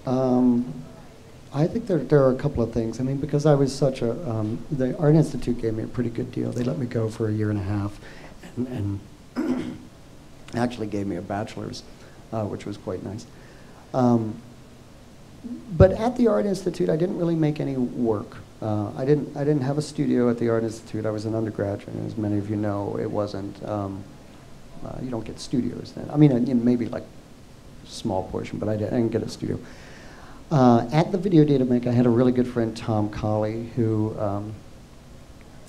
I think there are a couple of things. I mean, because I was such a, the Art Institute gave me a pretty good deal. They let me go for a year and a half and actually gave me a bachelor's, which was quite nice. But at the Art Institute, I didn't really make any work. I didn't have a studio at the Art Institute. I was an undergraduate, and as many of you know, it wasn't, you don't get studios then. I mean, maybe like a small portion, but I didn't get a studio. At the Video Data Bank, I had a really good friend, Tom Colley, who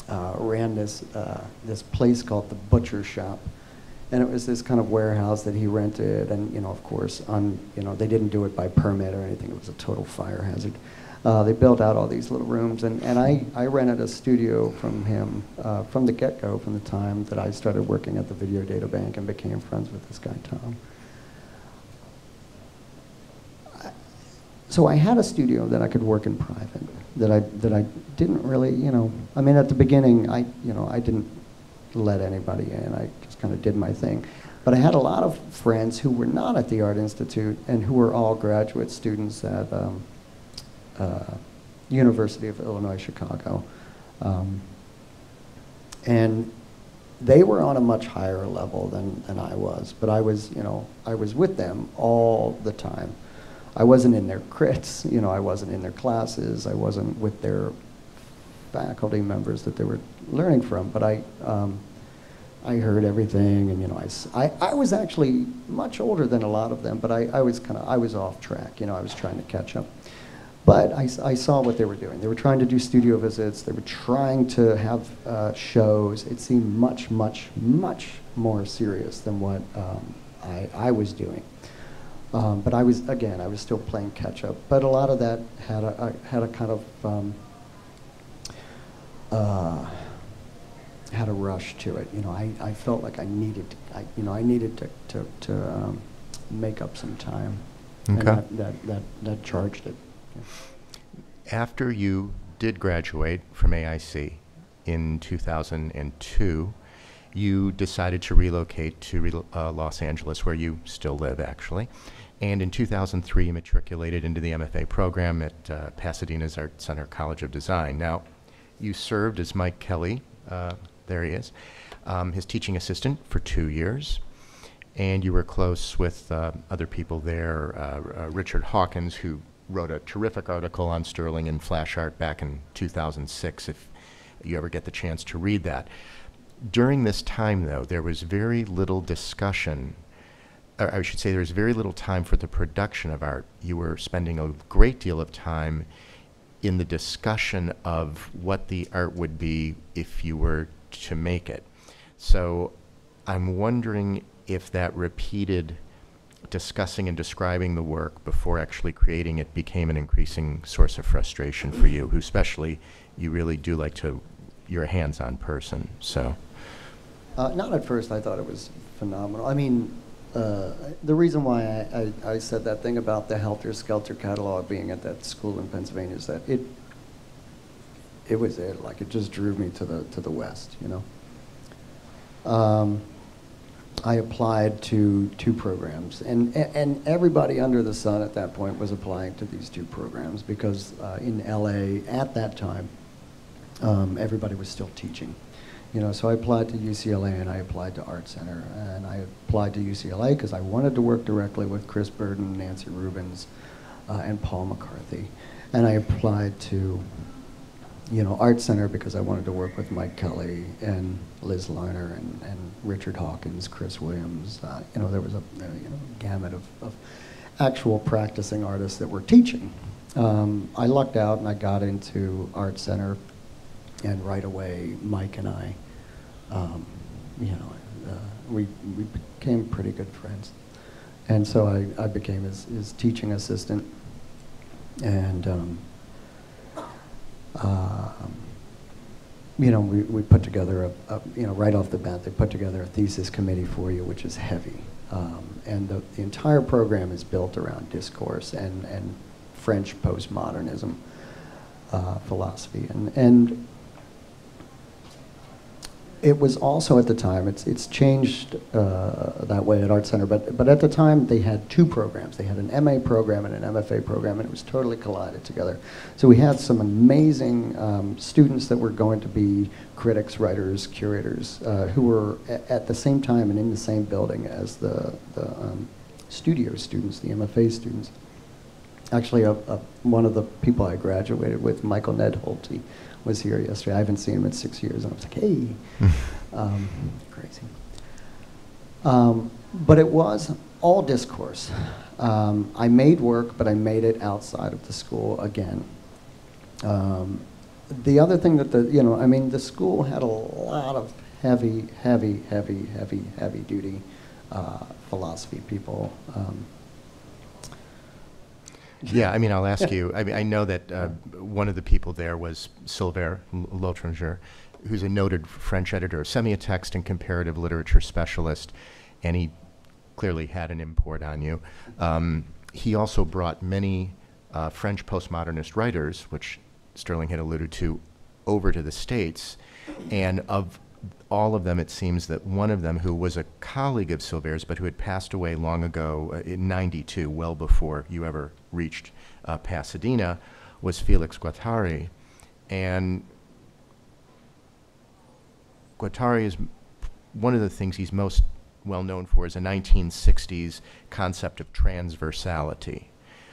ran this place called the Butcher Shop. And it was this kind of warehouse that he rented, and of course, they didn't do it by permit or anything. It was a total fire hazard. They built out all these little rooms, and I rented a studio from him from the get-go, from the time that I started working at the Video Data Bank and became friends with this guy, Tom. So I had a studio that I could work in private, that I didn't really, I mean, at the beginning, I didn't let anybody in. I just kind of did my thing. But I had a lot of friends who were not at the Art Institute and who were all graduate students at University of Illinois, Chicago. And they were on a much higher level than I was, but I was with them all the time. I wasn't in their crits, I wasn't in their classes, I wasn't with their faculty members that they were learning from, but I heard everything, and I was actually much older than a lot of them, but I was off track, I was trying to catch up. But I saw what they were doing. They were trying to do studio visits. They were trying to have shows. It seemed much, much, much more serious than what I was doing. But I was still playing catch up. But a lot of that had a kind of had a rush to it. I felt like I needed to make up some time. Okay. And that charged it. Yeah. After you did graduate from AIC in 2002, you decided to relocate to Los Angeles, where you still live, actually. And in 2003, you matriculated into the MFA program at Pasadena's Art Center College of Design. Now, you served as Mike Kelly, there he is, his teaching assistant for 2 years. And you were close with other people there, Richard Hawkins, who wrote a terrific article on Sterling and Flash Art back in 2006, if you ever get the chance to read that. During this time, though, there was very little discussion, or I should say there was very little time for the production of art. You were spending a great deal of time in the discussion of what the art would be if you were to make it. So I'm wondering if that repeated discussing and describing the work before actually creating it became an increasing source of frustration for you, who especially you really do like to, you're a hands-on person, so. Not at first. I thought it was phenomenal. I mean, the reason why I said that thing about the Helter Skelter catalog being at that school in Pennsylvania is that it was it. Like, it just drew me to the West, I applied to 2 programs, and everybody under the sun at that point was applying to these 2 programs because in LA at that time, everybody was still teaching. So I applied to UCLA and I applied to Art Center, and I applied to UCLA because I wanted to work directly with Chris Burden, Nancy Rubens, and Paul McCarthy, and I applied to Art center because I wanted to work with Mike Kelly and Liz Lerner and Richard Hawkins, Chris Williams. There was a gamut of actual practicing artists that were teaching. I lucked out and I got into art center, and right away Mike and I, we became pretty good friends. And so I became his teaching assistant, and we put together right off the bat, they put together a thesis committee for you, which is heavy. And the entire program is built around discourse and French postmodernism philosophy. And it was also at the time, it's changed that way at Art Center, but at the time they had two programs. They had an MA program and an MFA program, and it was totally collided together. So we had some amazing students that were going to be critics, writers, curators, who were at the same time and in the same building as the studio students, the MFA students. Actually, one of the people I graduated with, Michael Nedholt, was here yesterday. I haven't seen him in 6 years, and I was like, hey, crazy. But it was all discourse. I made work, but I made it outside of the school again. The other thing that the school had a lot of heavy duty philosophy people. Yeah, I'll ask you. I know that one of the people there was Sylvain L'Étranger, who's a noted French editor, semiotext and comparative literature specialist, and he clearly had an import on you. He also brought many French postmodernist writers, which Sterling had alluded to, over to the States, and of all of them, it seems that one of them, who was a colleague of Sylvain's, but who had passed away long ago in '92, well before you ever reached Pasadena, was Felix Guattari. And Guattari is one of the things he's most well known for is a 1960s concept of transversality.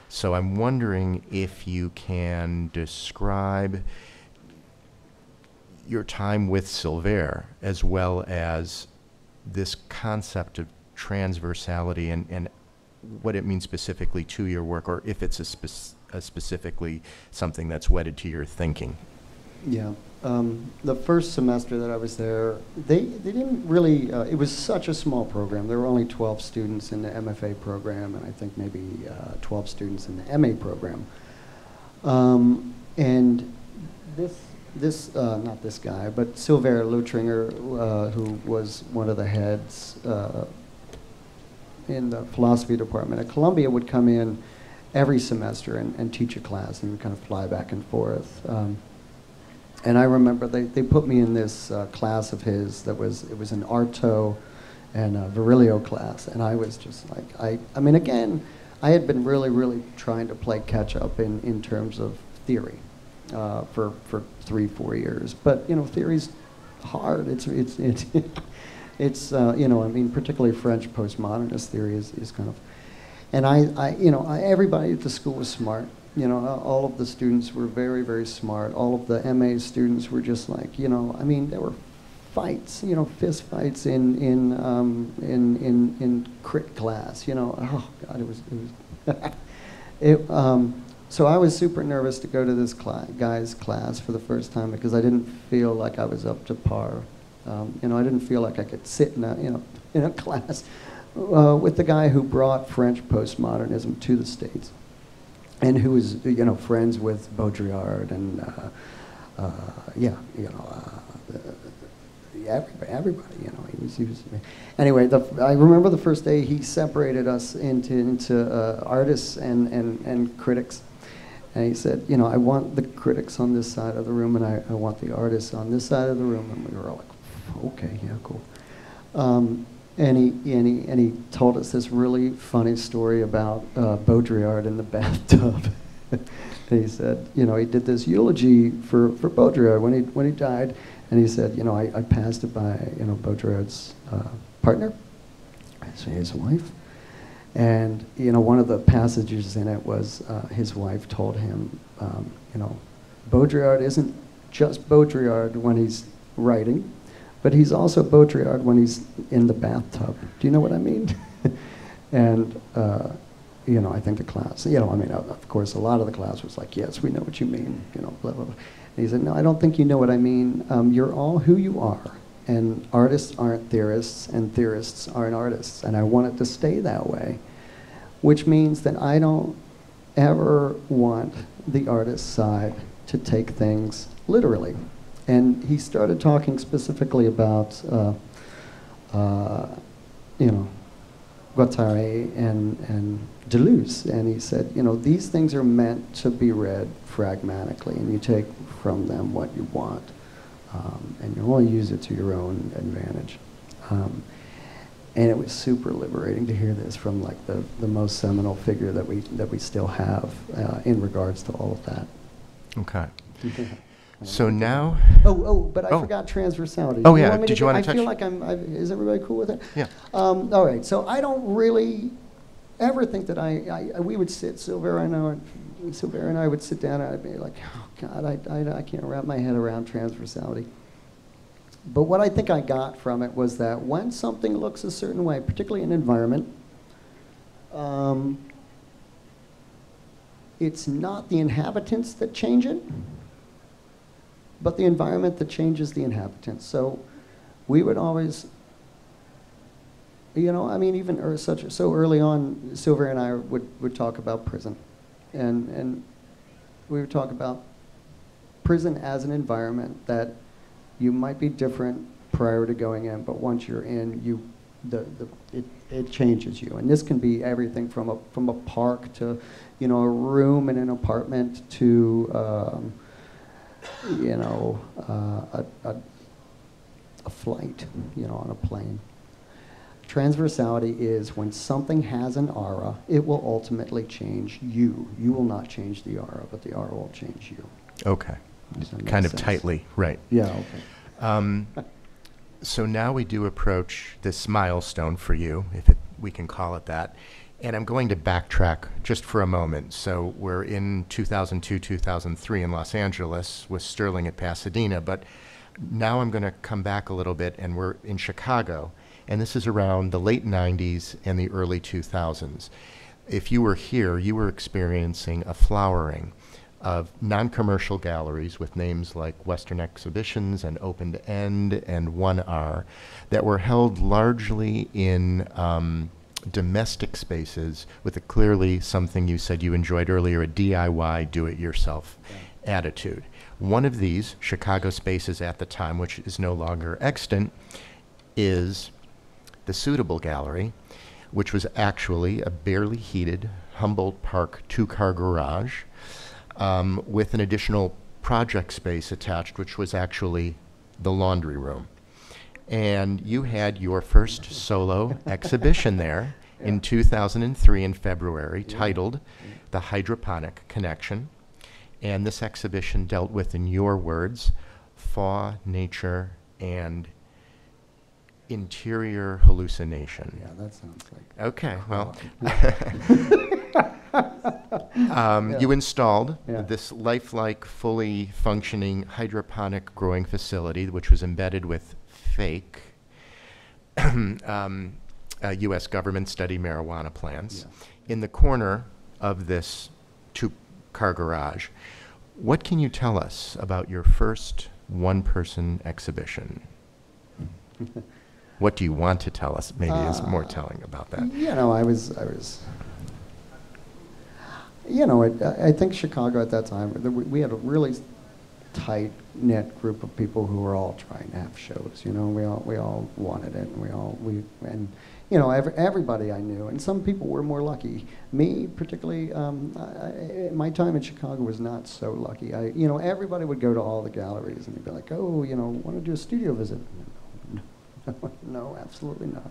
So I'm wondering if you can describe your time with Sylvain, as well as this concept of transversality and what it means specifically to your work, or if it's specifically something that's wedded to your thinking. Yeah. The first semester that I was there, they didn't really, it was such a small program. There were only 12 students in the MFA program, and I think maybe 12 students in the MA program. And not this guy, but Sylvain L'Étranger, who was one of the heads in the philosophy department at Columbia, would come in every semester and teach a class and kind of fly back and forth. And I remember they put me in this class of his it was an Artaud and a Virilio class, and I was just like, again, I had been really trying to play catch up in terms of theory. For 3-4 years, but theory's hard. It's particularly French postmodernist theory is kind of, and everybody at the school was smart. All of the students were very smart. All of the MA students were just like, there were fights, fist fights in crit class. Oh God, it was. So I was super nervous to go to this guy's class for the first time because I didn't feel like I was up to par. I didn't feel like I could sit in a class with the guy who brought French postmodernism to the States, and who was friends with Baudrillard and everybody. He was. Anyway, I remember the first day he separated us into artists and critics. And he said, I want the critics on this side of the room, and I want the artists on this side of the room. And we were all like, okay, yeah, cool. And he told us this really funny story about Baudrillard in the bathtub. And he said, he did this eulogy for Baudrillard when he died, and he said, I passed it by Baudrillard's partner, so his wife. And one of the passages in it was his wife told him, Baudrillard isn't just Baudrillard when he's writing, but he's also Baudrillard when he's in the bathtub. Do you know what I mean? And, you know, I think the class, you know, I mean, of course, a lot of the class was like, yes, we know what you mean, you know, blah, blah, blah. And he said, no, I don't think you know what I mean. You're all who you are. And artists aren't theorists, and theorists aren't artists. And I want it to stay that way, which means that I don't ever want the artist side to take things literally. And he started talking specifically about, you know, Guattari and Deleuze. And he said, you know, these things are meant to be read fragmatically, and you take from them what you want. And you only use it to your own advantage. And it was super liberating to hear this from like the most seminal figure that we still have in regards to all of that. Okay. So now... But I forgot transversality. Oh, yeah. Did you want to touch? I feel like is everybody cool with it? Yeah. All right. So I don't really ever think that we would sit, Silvera and I would sit down and I'd be like, oh, God, I can't wrap my head around transversality. But what I think I got from it was that when something looks a certain way, particularly in environment, it's not the inhabitants that change it, but the environment that changes the inhabitants. So we would always, you know, I mean, even so early on, Silver and I would talk about prison. And we would talk about prison as an environment that you might be different prior to going in, but once you're in, it changes you. And this can be everything from a park to, you know, a room in an apartment to, you know, a flight, you know, on a plane. Transversality is when something has an aura, it will ultimately change you. You will not change the aura, but the aura will change you. Okay. Kind of tightly, right. Yeah, okay. So now we do approach this milestone for you, if we can call it that. And I'm going to backtrack just for a moment. So we're in 2002, 2003 in Los Angeles with Sterling at Pasadena, but now I'm going to come back a little bit, and we're in Chicago. And this is around the late 90s and the early 2000s. If you were here, you were experiencing a flowering of non-commercial galleries with names like Western Exhibitions and Open to End and 1R that were held largely in domestic spaces with a clearly something you said you enjoyed earlier, a DIY, do-it-yourself attitude. One of these Chicago spaces at the time, which is no longer extant, is the Suitable Gallery, which was actually a barely heated Humboldt Park two-car garage with an additional project space attached, which was actually the laundry room. And you had your first solo exhibition there in 2003 in February, titled The Hydroponic Connection. And this exhibition dealt with, in your words, thaw, nature, and interior hallucination. Yeah, that sounds like... Okay, well... You installed this lifelike, fully functioning hydroponic growing facility, which was embedded with fake U.S. government study marijuana plants in the corner of this two-car garage. What can you tell us about your first one-person exhibition? What do you want to tell us? Maybe is more telling about that. You know, I was. You know, I think Chicago at that time, we had a really tight-knit group of people who were all trying to have shows. You know, we all wanted it, and you know, everybody I knew, and some people were more lucky. Me, particularly, my time in Chicago was not so lucky. You know, everybody would go to all the galleries, and they'd be like, "Oh, you know, want to do a studio visit?" No, absolutely not.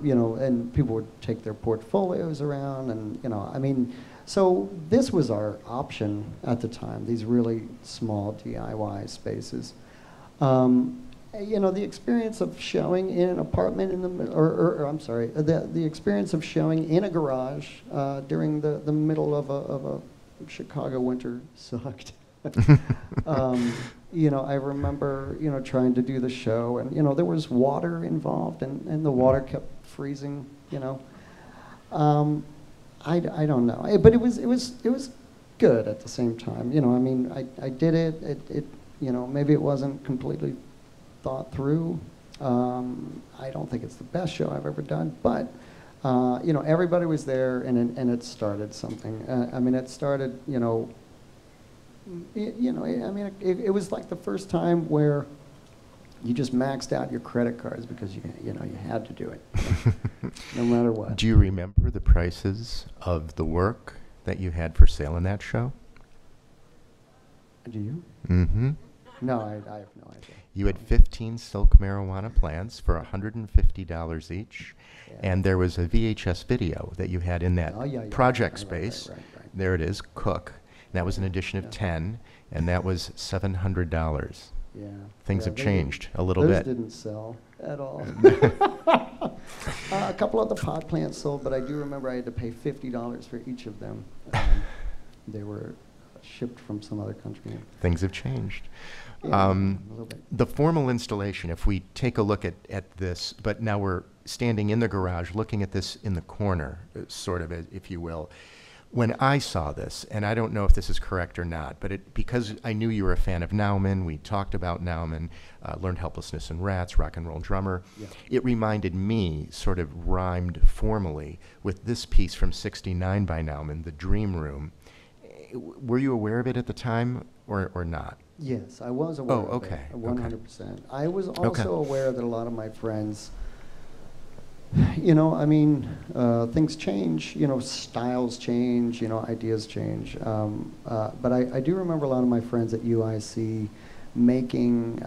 You know, and people would take their portfolios around, and you know, I mean, so this was our option at the time. These really small DIY spaces. You know, the experience of showing in an apartment in the, or I'm sorry, the experience of showing in a garage during the middle of a Chicago winter sucked. I remember, trying to do the show, and, there was water involved, and the water kept freezing, I don't know, but it was good at the same time. I did it. Maybe it wasn't completely thought through. I don't think it's the best show I've ever done, but everybody was there, and it started something. It started, it was like the first time where you just maxed out your credit cards because you had to do it, no matter what. Do you remember the prices of the work that you had for sale in that show? Do you? Mm-hmm. No, I have no idea. You had 15 silk marijuana plants for $150 each, Yeah. and there was a VHS video that you had in that project Right, space. right. There it is, Cook. That was an edition of 10, and that was $700. Yeah. Things Yeah, have changed a little those bit. didn't sell at all. A couple of the pot plants sold, but I do remember I had to pay $50 for each of them. They were shipped from some other country. Things have changed. Yeah, a little bit. The formal installation, if we take a look at this, but now we're standing in the garage looking at this in the corner, sort of, if you will. When I saw this, and I don't know if this is correct or not, but because I knew you were a fan of Nauman, we talked about Nauman, Learned Helplessness in Rats, Rock and Roll Drummer. Yeah. It reminded me, sort of rhymed formally, with this piece from '69 by Nauman, The Dream Room. Were you aware of it at the time or not? Yes, I was aware of okay, it, 100%. I was also aware that a lot of my friends, things change, styles change, ideas change. But I do remember a lot of my friends at UIC making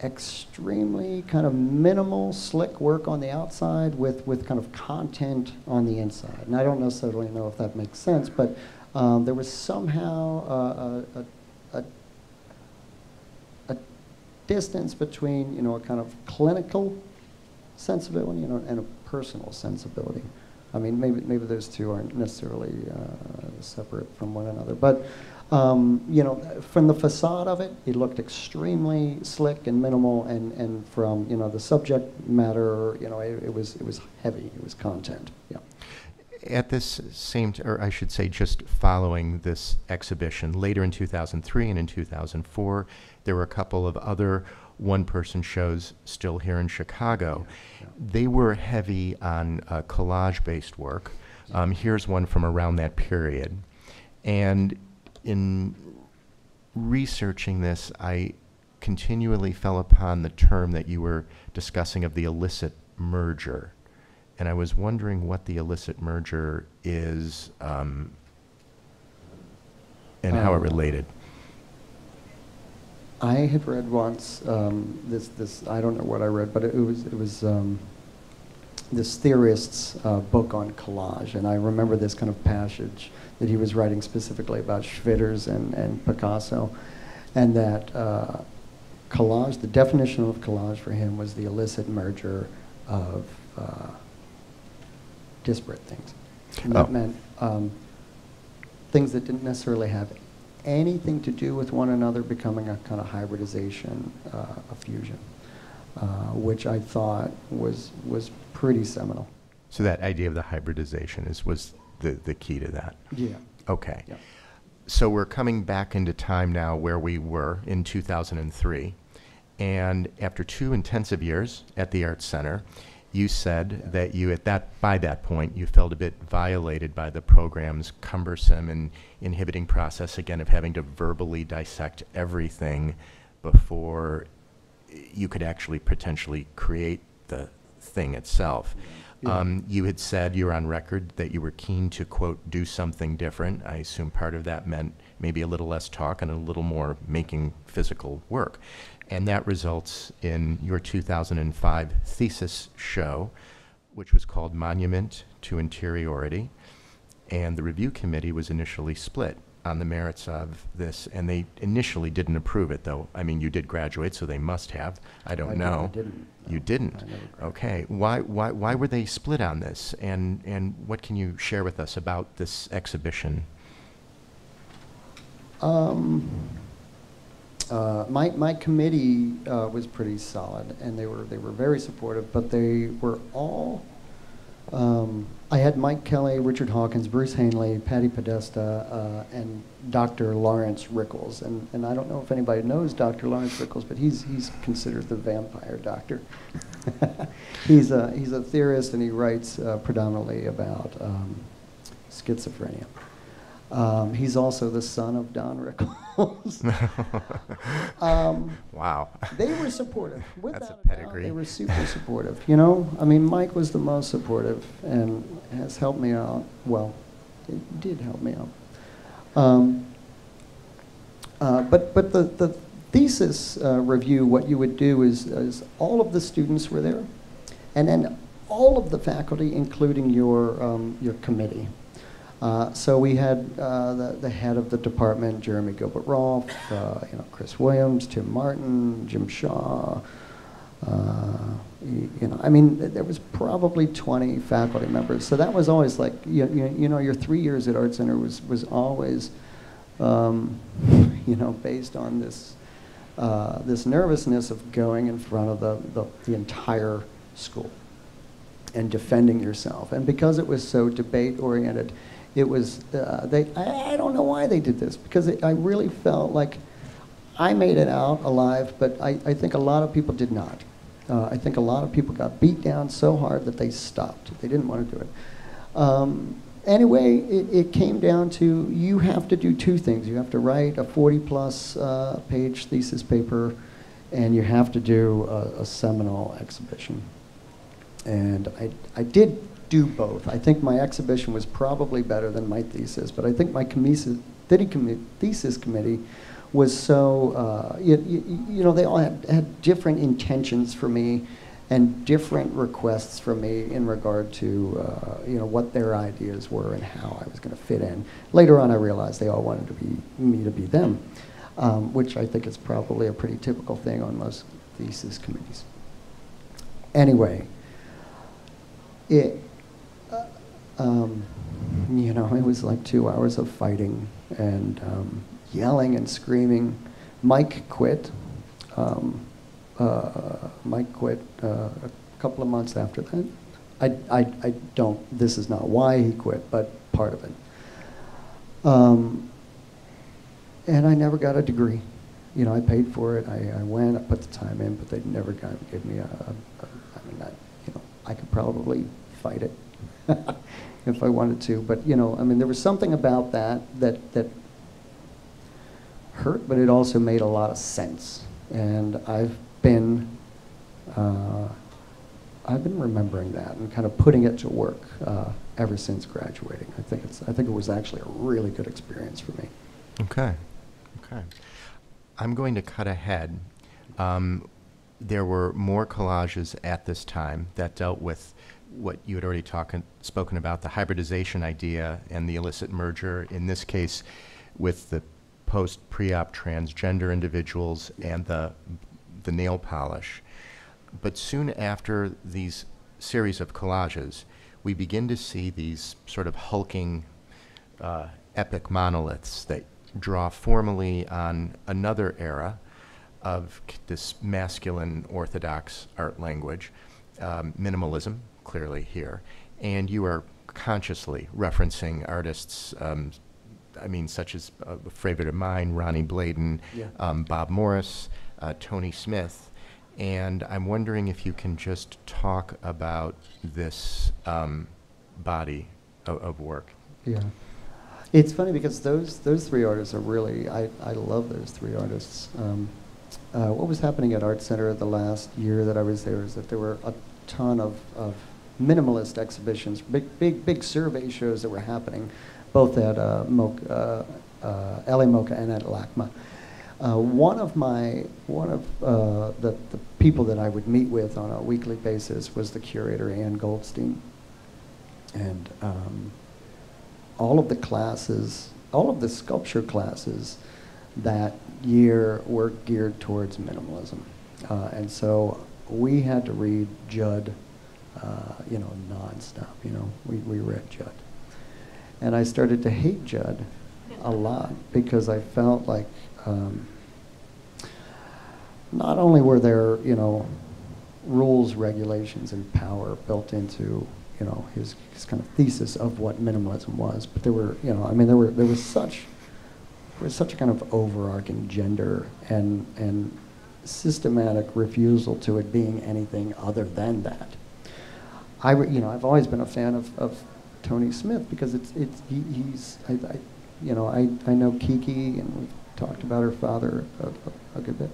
extremely kind of minimal, slick work on the outside with kind of content on the inside. And I don't necessarily know if that makes sense, but there was somehow a distance between, a kind of clinical sensibility, and a personal sensibility. I mean, maybe those two aren't necessarily separate from one another, but from the facade of it, it looked extremely slick and minimal, and from the subject matter, it was heavy. It was content. Yeah. At this same, or I should say, just following this exhibition, later in 2003 and in 2004, there were a couple of other one-person shows still here in Chicago. Yeah. They were heavy on collage-based work. Here's one from around that period. And in researching this, I continually fell upon the term that you were discussing of the illicit merger. And I was wondering what the illicit merger is and how it related. I had read once this I don't know what I read, but it was this theorist's book on collage, and I remember this kind of passage that he was writing specifically about Schwitters and Picasso, and that collage, the definition of collage for him was the illicit merger of disparate things. And that meant things that didn't necessarily have anything to do with one another becoming a kind of hybridization, a fusion, which I thought was pretty seminal. So that idea of the hybridization was the key to that. Yeah. Okay. Yeah. So we're coming back into time now where we were in 2003, and after 2 intensive years at the Arts Center, you said that you, by that point, you felt a bit violated by the program's cumbersome and inhibiting process, again, of having to verbally dissect everything before you could actually potentially create the thing itself. Yeah. You had said, you were on record, that you were keen to, quote, do something different. I assume part of that meant maybe a little less talk and a little more making physical work. And that results in your 2005 thesis show, which was called Monument to Interiority. And the review committee was initially split on the merits of this, and they initially didn't approve it, though. I mean, you did graduate, so they must have. I don't know. I didn't. You didn't? Okay. Why were they split on this? And what can you share with us about this exhibition? My committee was pretty solid, and they were very supportive, but they were all. I had Mike Kelly, Richard Hawkins, Bruce Hanley, Patty Podesta, and Dr. Lawrence Rickles. And I don't know if anybody knows Dr. Lawrence Rickles, but he's considered the vampire doctor. He's a theorist, and he writes predominantly about schizophrenia. He's also the son of Don Rickles. Wow. They were supportive. That's a Without pedigree. doubt, they were super supportive. You know, I mean, Mike was the most supportive and has helped me out. Well, it did help me out. But the thesis review, what you would do is all of the students were there, and then all of the faculty, including your committee. So we had the head of the department, Jeremy Gilbert Rolfe, Chris Williams, Tim Martin, Jim Shaw. I mean, there was probably 20 faculty members. So that was always like, your 3 years at Art Center was always, based on this nervousness of going in front of the entire school and defending yourself. And because it was so debate-oriented, it was, I don't know why they did this, because I really felt like I made it out alive, but I think a lot of people did not. I think a lot of people got beat down so hard that they stopped. They didn't want to do it. Anyway, it came down to you have to do two things. You have to write a 40-plus page thesis paper, and you have to do a seminal exhibition. And I did do both. I think my exhibition was probably better than my thesis, but I think my thesis committee was so, they all had different intentions for me and different requests from me in regard to, what their ideas were and how I was going to fit in. Later on, I realized they all wanted me to be them, which I think is probably a pretty typical thing on most thesis committees. Anyway, it was like 2 hours of fighting and yelling and screaming. Mike quit. Mike quit a couple of months after that. I don't, this is not why he quit, but part of it. And I never got a degree. I paid for it. I went, I put the time in, but they never gave me I could probably fight it if I wanted to. But, there was something about that hurt, but it also made a lot of sense. And I've been remembering that and kind of putting it to work ever since graduating. I think it was actually a really good experience for me. Okay. I'm going to cut ahead. There were more collages at this time that dealt with what you had already spoken about, the hybridization idea and the illicit merger, in this case with the post-pre-op transgender individuals and the nail polish. But soon after these series of collages, we begin to see these sort of hulking epic monoliths that draw formally on another era of this masculine orthodox art language, minimalism, clearly here. And you are consciously referencing artists, such as a favorite of mine, Ronnie Bladen, Yeah. Bob Morris, Tony Smith. And I'm wondering if you can just talk about this body of work. Yeah. It's funny because those three artists are really, I love those three artists. What was happening at Art Center the last year that I was there is that there were a ton of minimalist exhibitions, big survey shows that were happening, both at LA MoCA and at LACMA. One of the people that I would meet with on a weekly basis was the curator, Ann Goldstein. And all of the sculpture classes that year were geared towards minimalism. And so we had to read Judd, nonstop, we read Judd. And I started to hate Judd a lot, because I felt like not only were there, you know, rules, regulations, and power built into, you know, his kind of thesis of what minimalism was, but there were, you know, I mean, there was such a kind of overarching gender and systematic refusal to it being anything other than that. You know, I've always been a fan of Tony Smith, because he's you know, I know Kiki, and we've talked about her father a good bit.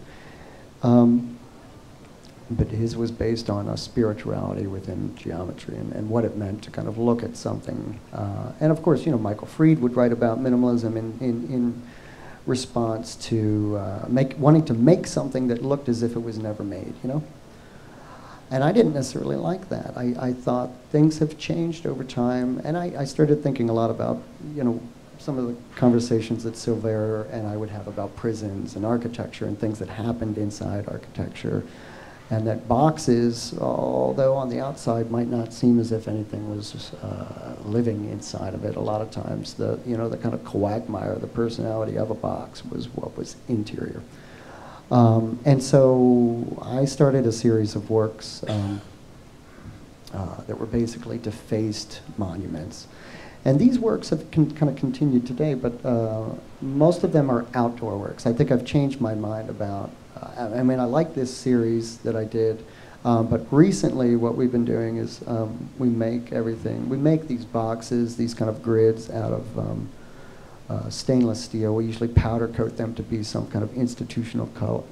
But his was based on a spirituality within geometry and what it meant to kind of look at something. And of course, you know, Michael Fried would write about minimalism in response to wanting to make something that looked as if it was never made, you know? And I didn't necessarily like that. I thought things have changed over time, and I started thinking a lot about, you know, some of the conversations that Silver and I would have about prisons and architecture and things that happened inside architecture. And that boxes, although on the outside might not seem as if anything was living inside of it, a lot of times the kind of quagmire, the personality of a box was what was interior. And so I started a series of works that were basically defaced monuments. And these works have kind of continued today, but most of them are outdoor works. I think I've changed my mind about, I mean, I like this series that I did, but recently what we've been doing is we make these boxes, these kind of grids out of stainless steel. We usually powder coat them to be some kind of institutional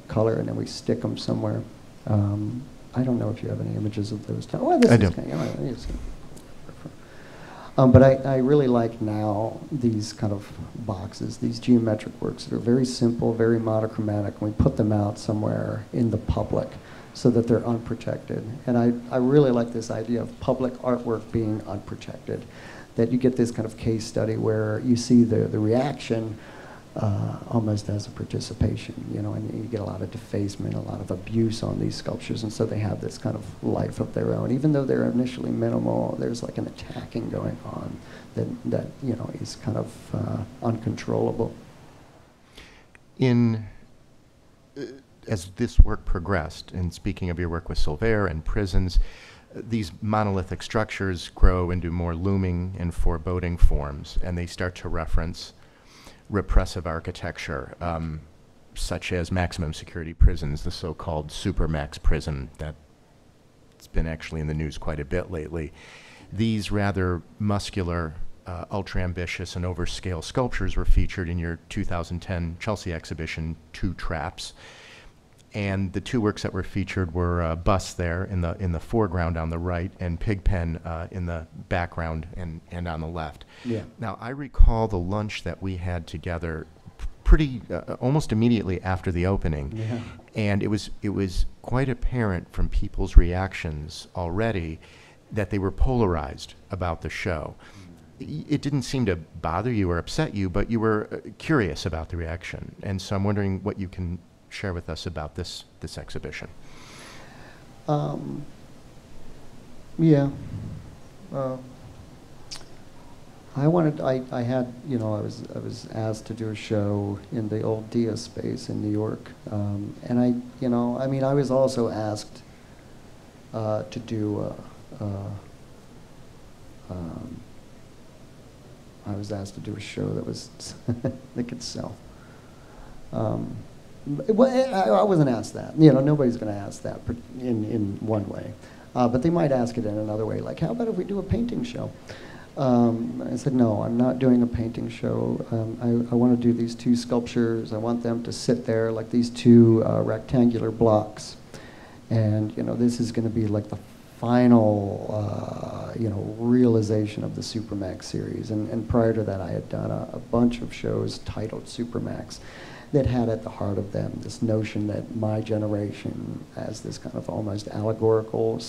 color, and then we stick them somewhere. I don't know if you have any images of those. Oh, this I is do. kind of, but I really like now these kind of boxes, these geometric works that are very simple, very monochromatic, and we put them out somewhere in the public so that they're unprotected. And I really like this idea of public artwork being unprotected, that you get this kind of case study where you see the reaction almost as a participation, you know, and you get a lot of defacement, a lot of abuse on these sculptures, and so they have this kind of life of their own. Even though they're initially minimal, there's like an attacking going on that you know, is kind of uncontrollable. As this work progressed, and speaking of your work with Silver and prisons, these monolithic structures grow into more looming and foreboding forms, and they start to reference repressive architecture, such as maximum security prisons, the so-called supermax prison that's been actually in the news quite a bit lately. These rather muscular, ultra-ambitious and overscale sculptures were featured in your 2010 Chelsea exhibition, Two Traps. And the two works that were featured were Bus there in the foreground on the right, and Pigpen in the background and on the left. Yeah. Now, I recall the lunch that we had together pretty almost immediately after the opening. Yeah. And it was quite apparent from people's reactions already that they were polarized about the show. It didn't seem to bother you or upset you, but you were curious about the reaction. And so I'm wondering what you can share with us about this exhibition. Yeah. I had, you know, I was asked to do a show in the old Dia space in New York, and I was also asked to do I was asked to do a show that was that could sell. I wasn't asked that. You know, nobody's going to ask that in one way. But they might ask it in another way, like, how about if we do a painting show? I said, no, I'm not doing a painting show. I want to do these two sculptures. I want them to sit there like these two rectangular blocks. And, you know, this is going to be like the final, you know, realization of the Supermax series. And prior to that, I had done a bunch of shows titled Supermax that had at the heart of them this notion that my generation, as this kind of almost allegorical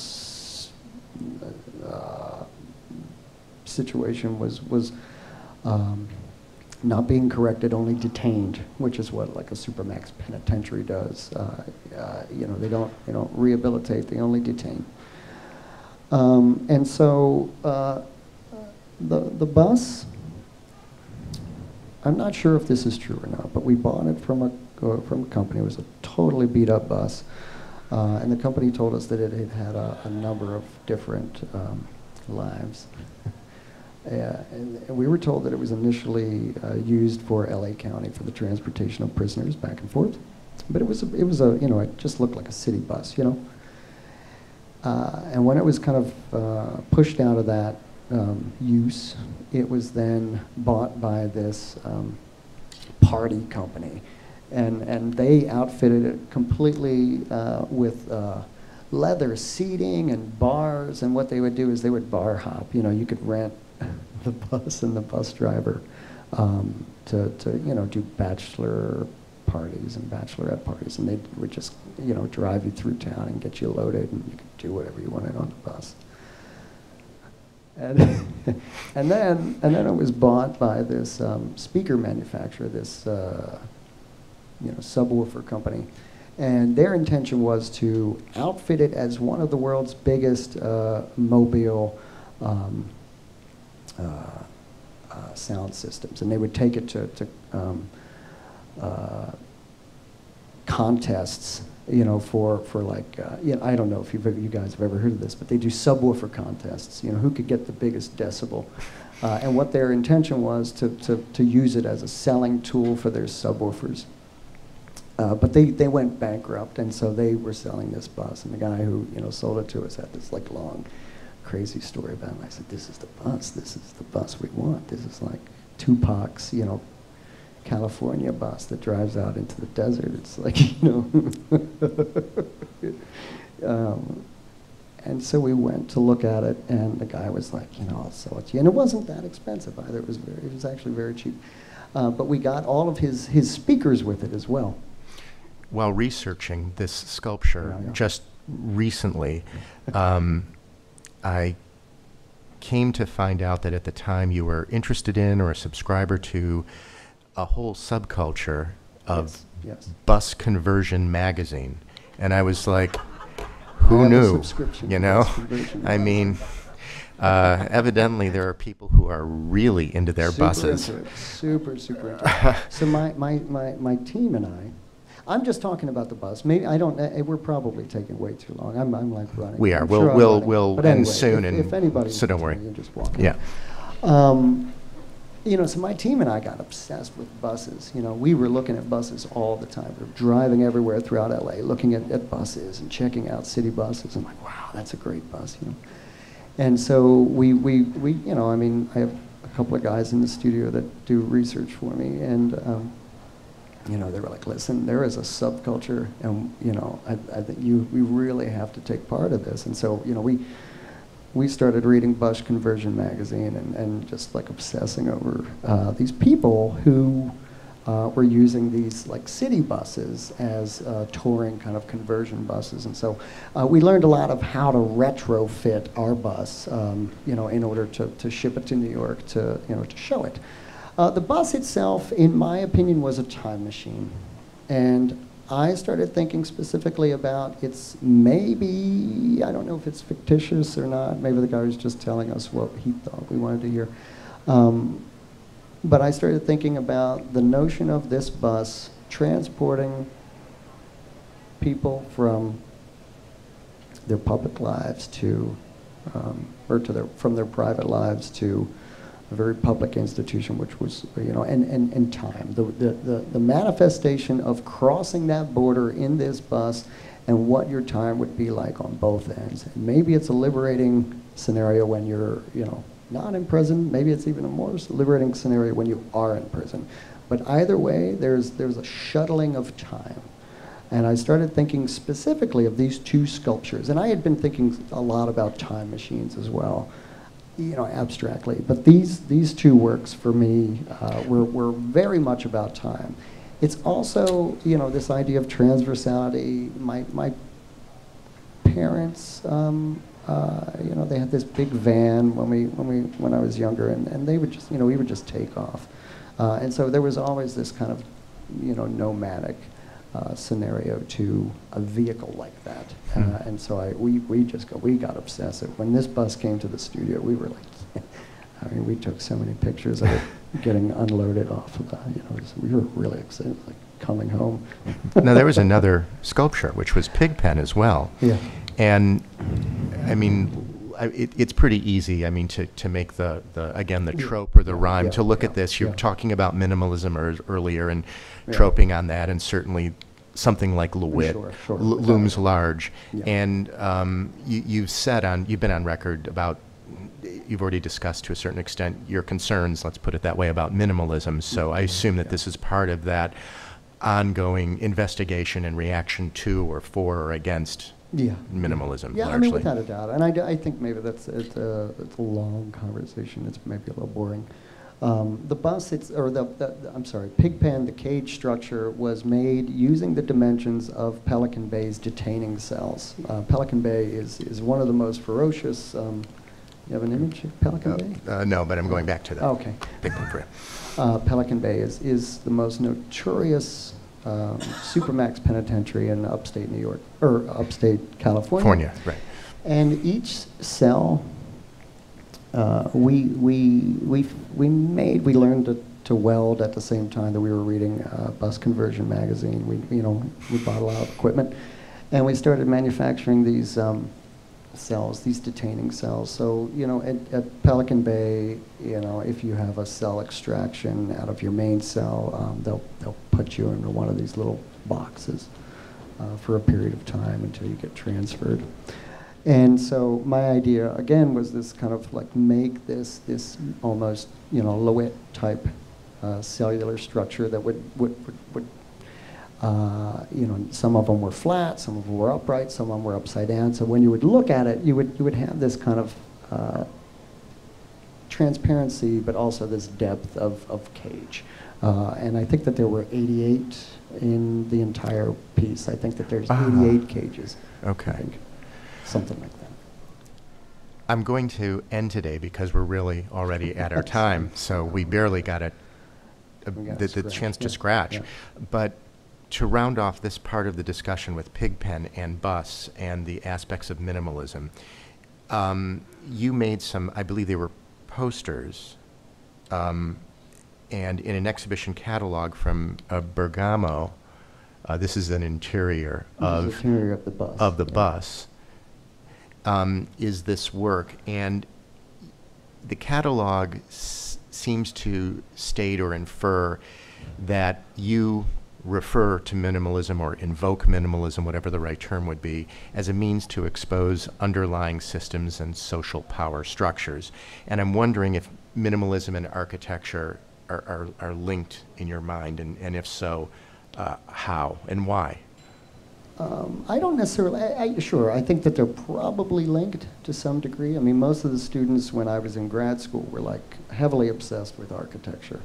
situation, was not being corrected, only detained, which is what like a Supermax penitentiary does. You know, they don't rehabilitate; they only detain. And so the bus. I'm not sure if this is true or not, but we bought it from a company. It was a totally beat up bus. And the company told us that it had a number of different lives. And we were told that it was initially used for LA County for the transportation of prisoners back and forth. But it was it just looked like a city bus, you know. And when it was kind of pushed out of that use, it was then bought by this party company. And they outfitted it completely with leather seating and bars. And what they would do is they would bar hop. You know, you could rent the bus and the bus driver to do bachelor parties and bachelorette parties. And they would just, drive you through town and get you loaded, and you could do whatever you wanted on the bus. And then it was bought by this speaker manufacturer, this subwoofer company, and their intention was to outfit it as one of the world's biggest mobile sound systems, and they would take it to contests, for like, I don't know if you guys have ever heard of this, but they do subwoofer contests, who could get the biggest decibel. And what their intention was to use it as a selling tool for their subwoofers. But they went bankrupt, and so they were selling this bus, and the guy who sold it to us had this like long, crazy story about it. I said, "This is the bus we want. This is like Tupac's, California bus that drives out into the desert." It's like, and so we went to look at it, and the guy was like, "I'll sell it to you." And it wasn't that expensive either. It was actually very cheap. But we got all of his speakers with it as well. While researching this sculpture, just recently, I came to find out that at the time you were interested in or a subscriber to a whole subculture of bus conversion magazine. And I was like, who knew? I mean, evidently there are people who are really into their buses. Super into it. So my team and I'm just talking about the bus. Maybe I don't. We're probably taking way too long. I'm like running. We are. We'll anyway, end soon, if anybody, so don't worry. You just walk in. Yeah. So my team and I got obsessed with buses. We were looking at buses all the time. We were driving everywhere throughout LA, looking at buses and checking out city buses. And like, wow, that's a great bus. And so we I have a couple of guys in the studio that do research for me, and they were like, "Listen, there is a subculture, and I think we really have to take part of this." And so we started reading Bus Conversion magazine and just like obsessing over these people who were using these like city buses as touring kind of conversion buses. And so we learned a lot of how to retrofit our bus, in order to ship it to New York to show it. The bus itself, in my opinion, was a time machine. And I started thinking specifically about it's maybe, I don't know if it's fictitious or not, maybe the guy was just telling us what he thought we wanted to hear. But I started thinking about the notion of this bus transporting people from their public lives to, from their private lives to a very public institution, which was, and time. The manifestation of crossing that border in this bus and what your time would be like on both ends. And maybe it's a liberating scenario when you're, not in prison. Maybe it's even a more liberating scenario when you are in prison. But either way, there's a shuttling of time. And I started thinking specifically of these two sculptures. And I had been thinking a lot about time machines as well, abstractly. But these two works for me were very much about time. It's also, this idea of transversality. My parents, they had this big van when I was younger, and they would just, we would just take off. And so there was always this kind of, nomadic scenario to a vehicle like that. And so we got obsessive. When this bus came to the studio, we were like, we took so many pictures of it. getting unloaded off of that. We were really excited, like coming home. Now, there was another sculpture, which was Pigpen as well. Yeah. And, I mean, it's pretty easy, I mean, to make the trope or the rhyme, to look at this. You're talking about minimalism earlier and troping on that, and certainly something like LeWitt looms large. Yeah. And you've been on record about, you've already discussed to a certain extent your concerns, let's put it that way, about minimalism. So I assume that this is part of that ongoing investigation and reaction to or for or against minimalism. Yeah, largely. I mean, without a doubt. And I think maybe it's a long conversation. It's maybe a little boring. The bus, Pigpen, the cage structure, was made using the dimensions of Pelican Bay's detaining cells. Pelican Bay is one of the most ferocious. You have an image of Pelican Bay? No, but I'm going back to that. Okay. Pigpen for you. Pelican Bay is the most notorious supermax penitentiary in upstate New York, or upstate California. Right. And each cell, we learned to weld at the same time that we were reading Bus Conversion magazine. We bought a lot of equipment, and we started manufacturing these cells, these detaining cells. So, at Pelican Bay, if you have a cell extraction out of your main cell, they'll put you into one of these little boxes for a period of time until you get transferred. And so my idea, again, was this kind of like make this almost, LeWitt type cellular structure that would some of them were flat, some of them were upright, some of them were upside down. So when you would look at it, you would have this kind of transparency, but also this depth of cage. And I think that there were 88 in the entire piece. I think that there's 88 cages. Okay. I think. Something like that. I'm going to end today because we're really already at our time, so we barely got the chance to scratch. Yeah. But to round off this part of the discussion with Pigpen and Bus and the aspects of minimalism, you made some, I believe they were posters, and in an exhibition catalog from Bergamo, this is an interior of the bus. Is this work, and the catalog seems to state or infer that you refer to minimalism or invoke minimalism, whatever the right term would be, as a means to expose underlying systems and social power structures. And I'm wondering if minimalism and architecture are linked in your mind, and if so, how and why? I don't necessarily, sure, I think that they're probably linked to some degree. I mean, most of the students when I was in grad school were like heavily obsessed with architecture.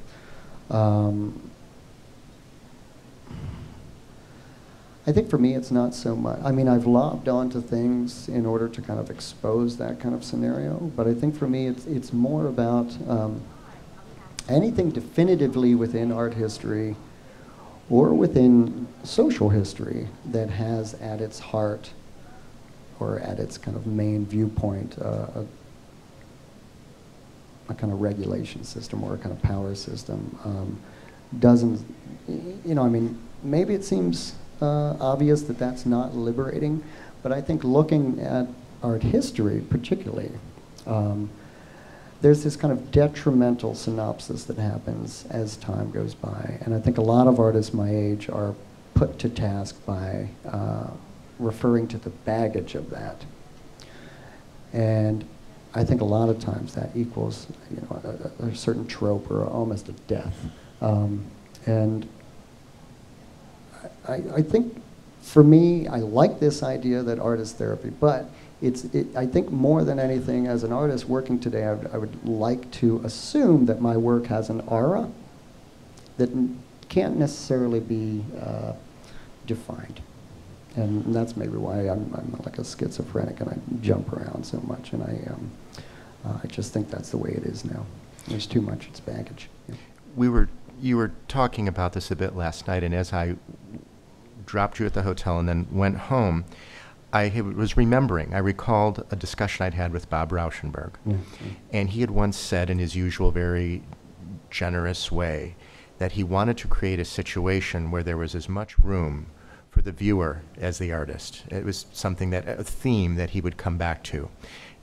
I think for me it's not so much, I mean, I've lobbed onto things in order to kind of expose that kind of scenario, but I think for me it's more about anything definitively within art history or within social history that has at its heart or at its kind of main viewpoint a kind of regulation system or a kind of power system doesn't, I mean, maybe it seems obvious that that's not liberating, but I think looking at art history particularly, there's this kind of detrimental synopsis that happens as time goes by. And I think a lot of artists my age are put to task by referring to the baggage of that. And I think a lot of times that equals a certain trope or almost a death. And I think for me, I like this idea that art is therapy, but I think more than anything, as an artist working today, I would like to assume that my work has an aura that can't necessarily be defined. And that's maybe why I'm like a schizophrenic and I jump around so much. And I just think that's the way it is now. There's too much, it's baggage. Yeah. You were talking about this a bit last night, and as I dropped you at the hotel and then went home, I recalled a discussion I'd had with Bob Rauschenberg. Mm-hmm. And he had once said in his usual very generous way that he wanted to create a situation where there was as much room for the viewer as the artist. It was something that, a theme that he would come back to.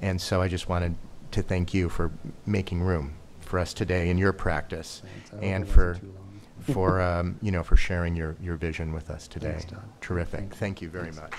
And so I just wanted to thank you for making room for us today in your practice, and for you know, for sharing your vision with us today. Thanks, Todd. Terrific. Thank you very much.